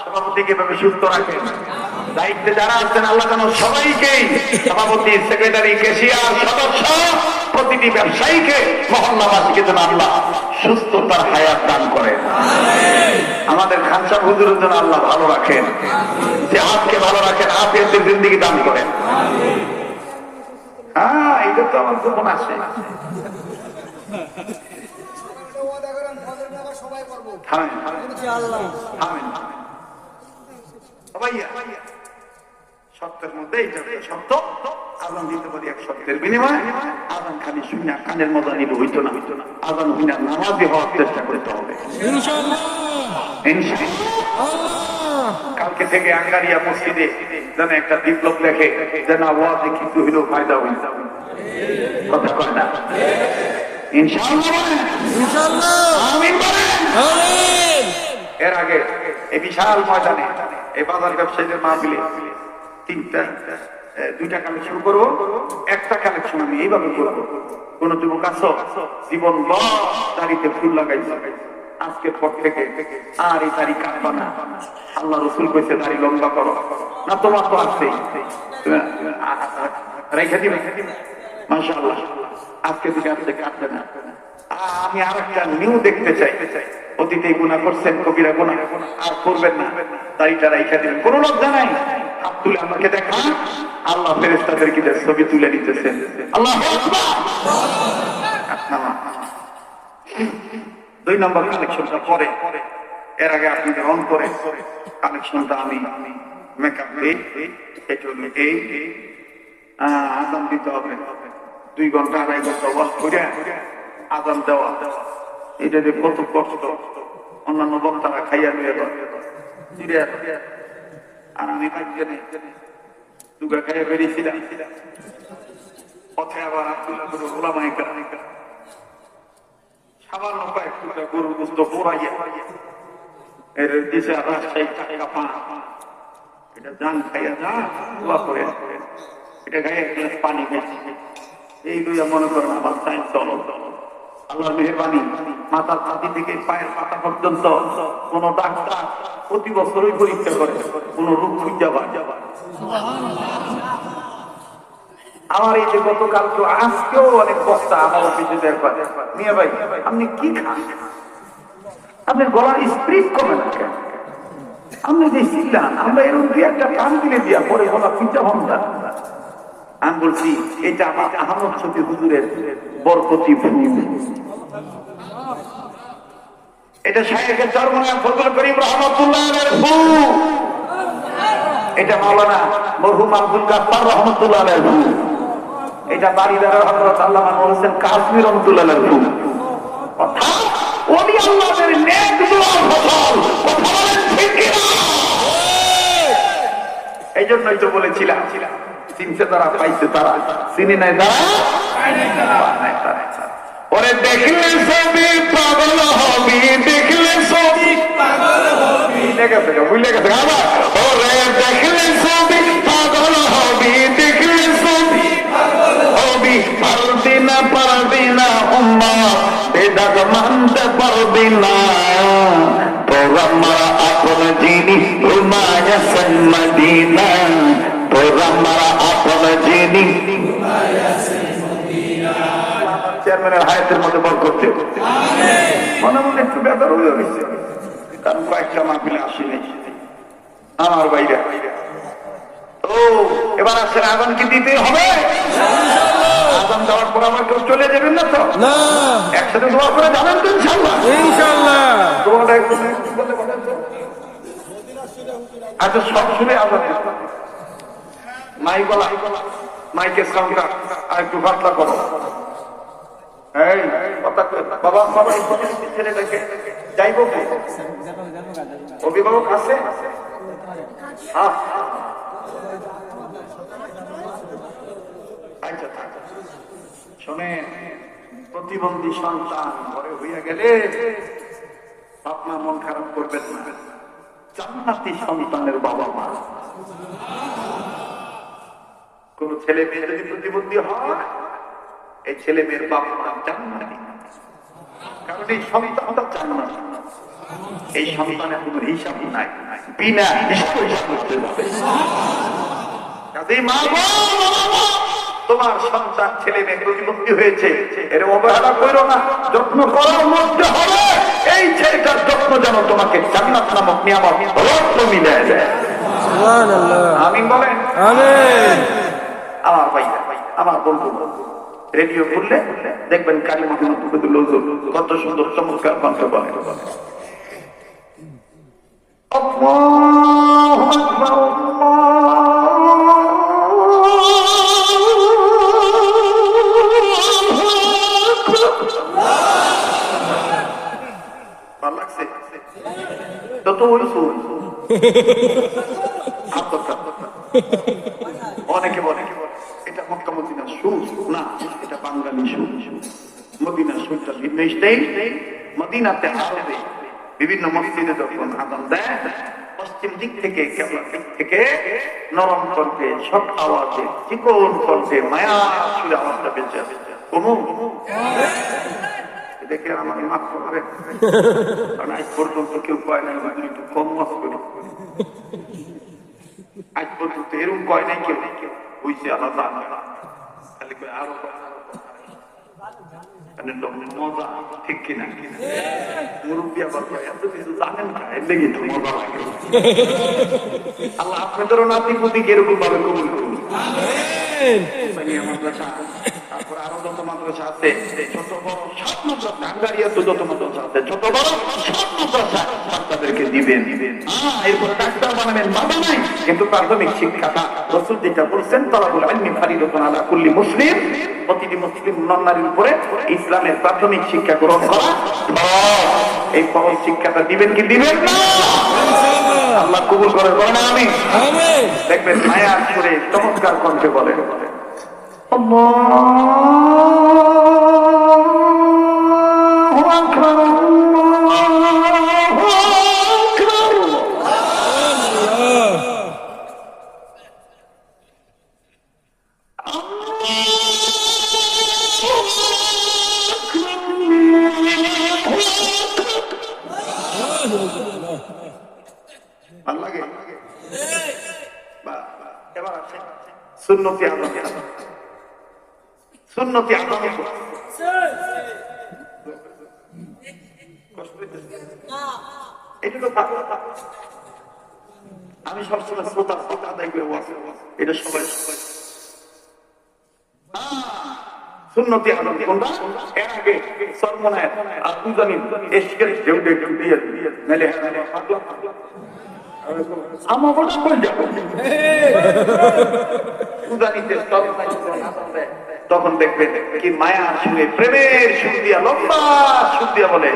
সভাপতিকে এভাবে সুস্থ রাখেন, দায়িত্বে যারা আছেন আল্লাহ যেন সবাইকেই, সভাপতি, সেক্রেটারি, ক্যাশিয়ার, সদস্য, প্রতিটি ব্যবসায়ীকে, মহল্লাবাসীকে যেন আল্লাহ সুস্থতার হায়াত দান করেন। আমাদের খানসা হুজুরের জন্য আল্লাহ ভালো রাখেন, জিহাদকে ভালো রাখেন, আফিয়াতের জিন্দেগি দান করেন। হ্যাঁ, এটা তো আমার গোপন আছে। সত্যের মধ্যে সত্য, আজান দিতে পারি এক সত্যের বিনিময়ে। আজান খালি শুনে কানের মজা নিলে হইতো না, আজান হইনা নামাজি হওয়ার চেষ্টা করতে হবে। কালকে থেকে আঙ্গারিয়া মসজিদে যেন একটা বিপ্লব দেখে, যেন ওয়াজে কিছু হইলেও ফায়দা হইল, কথা কয় না? এর আগে এই বিশাল ময়দানে এই বাজার ব্যবসায়ীদের মাহফিলে দুইটা কালেকশন করবো, একটা কালেকশন আমি এইভাবে করবো। কোন যুবক আছো জীবন দাড়িতে ফুল লাগাইছো, আজকের পর থেকে আর এই দাড়ি কাটবা না। আল্লাহ রসুল কইছে দাড়ি লম্বা করো না, তোমার তো আছে রেখে দিবে, মাশাআল্লাহ আজকে থেকে আসতে কাটবে না। আমি আর একটা নিউ দেখতে চাই, অতীতে গুণা করছেন, কবিরা গুণা আর করবেন না, দাড়িটা রাইখা দিবেন, কোন লজ্জা নাই। হাত তুলে আমাকে দেখান, আল্লাহ ফেরেশতাদের কি ছবি তুলে নিতেছেন। আল্লাহু আকবার। দুই নম্বর কালেকশনটা পরে, এর আগে আপনি অন করে কালেকশনটা আমি মেকআপ এই আজান দিতে হবে, 2 ঘন্টা 2.5 ঘন্টা ওয়াজ করে আজান দেওয়া, এটা যে কত কষ্ট। অন্যান্য বক্তারা খাইয়া নিয়ে আর আমি দুগা খাইয়া বেরিয়েছিলাম, পথে আবার আব্দুল্লাহ ওলামায়ে কেরাম সামান্য কয়েকটা গরুর গোশত পোড়াইয়া এর দিশে রাজশাহী টাকা পা, এটা জান খাইয়া যা দোয়া করে, এটা গায়ে এক গ্লাস পানি খাইছি, এই লইয়া মনে করেন আমার টাইম চলো। আল্লাহর মেহেরবানি, মাথার ছাতি থেকে পায়ের পাতা পর্যন্ত কোন ডাক্তার প্রতি বছরই পরীক্ষা করে, কোন রোগ খুঁজে যাবা। আমার এই যে গতকালকে আজকেও অনেক বক্তা আমার অফিসে বের করে, মিয়া ভাই আপনি কি খান, আপনার গলার স্পিরিট কমে না কেন, আপনি যে শিখলাম আমরা এরকম দিয়ে একটা কান দিলে দিয়া পরে গলা পিঠা হন না। আমি বলছি এটা আমার আহমদ শফি হুজুরের বরকতি ফুল, এটা শায়েখে চরমনায় ফজল করিম রহমাতুল্লাহের ফুল, এটা মাওলানা মরহুম আব্দুল গাফফার রহমাতুল্লাহের ফুল, এটা বাড়িদার হযরত আল্লামা নূর হোসেন কাশ্মীর রহমাতুল্লাহের ফুল। অর্থাৎ ওলি আল্লাহদের নেক দোয়ার ফসল, কথা বলেন ঠিক কি না? এই জন্যই তো বলেছিলাম, চিনতে তারা পাইছে তারা, চিনি নাই তারা পায় তারা। ওরে দেখলে ছবি পাগল হবি, দেখলে ছবি পাগল হবি, ভুলে গেছে আবার। ওরে দেখলে ছবি পাগল হবি, দেখলে ছবি পাগল মদিনা তোরা মারা আপন যিনি ঘুমায়াছেন মদিনা তোরা মারা আপন যিনি চেয়ারম্যানের হায়াতের মধ্যে বল করতে মনে মনে একটু বেদার হয়ে গেছে, কারণ কয়েকটা মাহফিলে আসেনি আমার বাইরে। তো এবার আসেন, আজান কি দিতে হবে? আজান দেওয়ার পর আমার কেউ চলে যাবেন না তো? না, একসাথে দোয়া করে যাবেন তো ইনশাআল্লাহ? ইনশাআল্লাহ। দোয়াটা একটু বলে বলেন তো। আচ্ছা, সব শুনে আজান মাইক বলা, মাইকের সাউন্ডটা আর একটু পাতলা করো। এই কথা কই, বাবা বাবা এই ছেলেটাকে যাইবো কি? অভিভাবক আছে? হ্যাঁ, আচ্ছা শোনেন, প্রতিবন্ধী সন্তান ঘরে হইয়া গেলে আপনার মন খারাপ করবেন না। জান্নাতি সন্তানের বাবা মা, কোন ছেলে মেয়ে যদি প্রতিবন্ধী হয়, এই ছেলে মেয়ের বাবা মা জান্নাতি, কারণ এই সন্তানটা জান্নাতি। এই সন্তানের কোন হিসাব নাই, বিনা হিসাবে হিসাব করতে যাবে। কাজেই মা বাবা, তোমার সন্তান ছেলে মেয়ে প্রতিবন্ধী হয়েছে, এর অবহেলা করো না, যত্ন করার মধ্যে হবে এই ছেলেটার যত্ন যেন তোমাকে জান্নাত নামক নিয়ামত রত্ন মিলায় দেয়। সুবহানাল্লাহ, আমিন বলেন। আমিন। আমার ভাই, আমার বন্ধু, রেডিও খুললে দেখবেন কালী মোহাম্মদ কত সুন্দর চমৎকার কণ্ঠ বলে। আল্লাহু আকবার, ভালো লাগছে? তত হইছো অনেকে বলে এটা মক্কা মদিনার সুর, না এটা বাঙালি সুর। মদিনার সুরটা ভিন্ন স্টাইল। মদিনাতে আরবে বিভিন্ন মসজিদে যখন আযান দেয়, পশ্চিম দিক থেকে কেবলা দিক থেকে নরম কণ্ঠে, সব আওয়াজে, চিকন কণ্ঠে, মায়া সুরে আওয়াজটা বেঁচে আসে। দেখে আমার মাফ করবে, কারণ আজ পর্যন্ত কেউ কয় নাই একটু কম মাফ করি। আজ পর্যন্ত এরকম কয় নাই কেউ, হইছে আলাদা খালি আরো মজা, ঠিক কিনা? মুরব্বী আবার এত কিছু জানেন না, এর লেগে তো মজা লাগে। আল্লাহ আপনাদেরও নাতি পুতিকে এরকম ভাবে কবুল করুন। তারপর আরো যত মাদ্রাসা আছে, ছোট বড় সব মাদ্রাসা, আঙ্গারিয়া তো যত মাদ্রাসা আছে, ছোট বড় সব মাদ্রাসা বাচ্চাদেরকে দিবেন। এরপর ডাক্তার বানাবেন, বাবা নাই, কিন্তু প্রাথমিক শিক্ষাটা রাসূল যেটা বলছেন, তালাবুল ইলমি ফারিদাতুন আলা কুল্লি মুসলিম, প্রতিটি মুসলিম নর-নারীর উপরে ইসলামের প্রাথমিক শিক্ষা গ্রহণ করা। এই ফরজ শিক্ষাটা দিবেন কি দিবেন না? আল্লাহ কবুল করে, বলেন আমিন। দেখবেন মায়ার সুরে চমৎকার কণ্ঠে বলে, আল্লাহু আকবার, আল্লাহু আকবার। ভালো লাগে? এবার আছে সুন্নতি আযান। সুন্নতি আযান এটা তো আমি সবসময় শ্রোতা আদায় করে এটা সবাই সুন্নতি আযান কোনটা? এর আগে সরমনায় আর পূজানি এসকের ঢেউটা একটু দিয়ে মেলে পাগলা পাগলা আমার কথা কই যাবো। পূজানিতে তখন দেখবে কি মায়া শুনে প্রেমের সুর দিয়া, লম্বা সুর দিয়া বলে,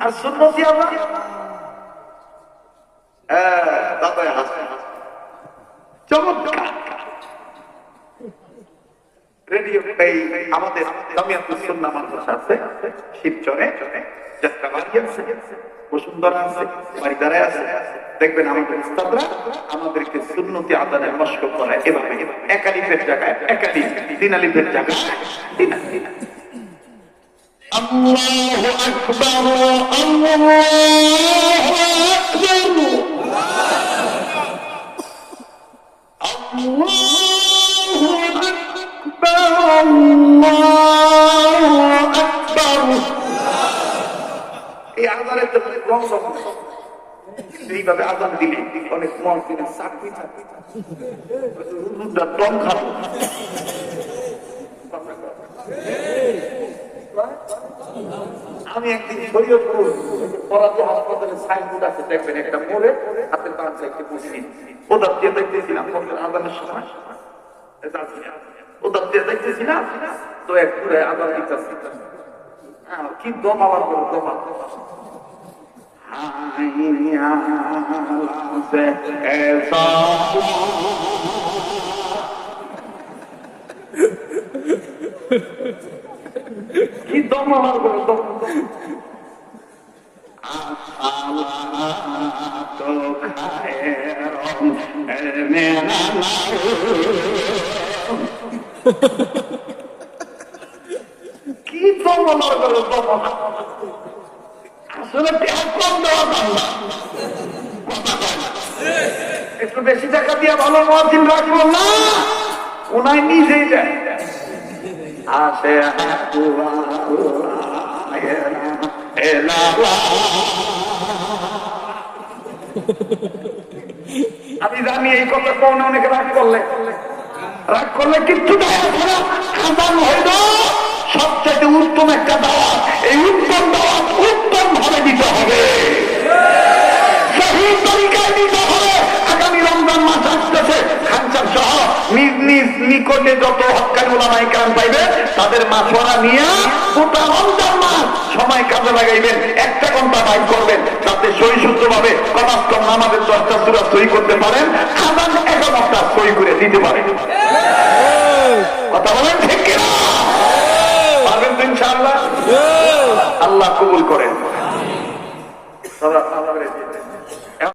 আর সুন্নতি আজান দাদা হাসে চমৎকার রেডিও এই আমাদের জামিয়াতুস সুন্নাহ মাদ্রাসা আছে শিবচরে যাত্রাবাড়ি আছে বসুন্ধরা আছে বাড়িদারায় আছে দেখবেন আমাদের উস্তাদরা আমাদেরকে সুন্নতি আজানের মশক করায় এভাবে এক আলিফের জায়গায় এক আলিফ তিন আলিফের জায়গায় তিন আলিফ আল্লাহু আকবার আল্লাহু আকবার আল্লাহু আকবার আল্লাহু আকবার এই আজানের তো রং রং এইভাবে আজান দিলে অনেক মুয়াজ্জিনের চাকরি থাকে হুজুররা দম খাবে আমি একদিন শরীয়তপুর পরাজি হাসপাতালে সাইনবোর্ড আছে দেখবেন একটা মোড়ে হাতের বাম সাইডে মসজিদ ওদার দিয়ে দেখতেছিলাম আজানের সময় ওদার দিয়ে দেখতেছিলাম তো এক ঘুরে আজান দিতেছি কি দম আবার করে দম কি দম আমার করে দম তো কি দম আমার করে দম আসলে কম দেওয়া বাংলা একটু বেশি টাকা দিয়ে ভালো মুয়াজ্জিন রাখবো না ওনাই নিজেই দেয় আসে আমি জানি এই কথা কোনে অনেকে রাগ করলে কিচ্ছু খাদান হইল সবচেয়ে উত্তম একটা দাওয়াত এই উত্তম দাওয়াত উত্তম ভাবে দিতে হবে সহি তরিকায় দিতে হবে আগামী রমজান মাস আসতেছে খানসার সহ নিজ নিজ নিকটে যত হক্কানি উলামায়ে কেরাম পাইবে তাদের মাসওয়ারা নিয়ে গোটা রমজান মাস সময় কাজে লাগাইবেন একটা ঘন্টা বাইর করবেন যাতে সহি শুদ্ধ ভাবে কমাস কম নামাজের 10টা সূরা সহি করতে পারেন আজান 11টা সহি করে দিতে পারেন কথা বলেন ঠিক কিনা পারবেন তো ইনশাআল্লাহ আল্লাহ কবুল করেন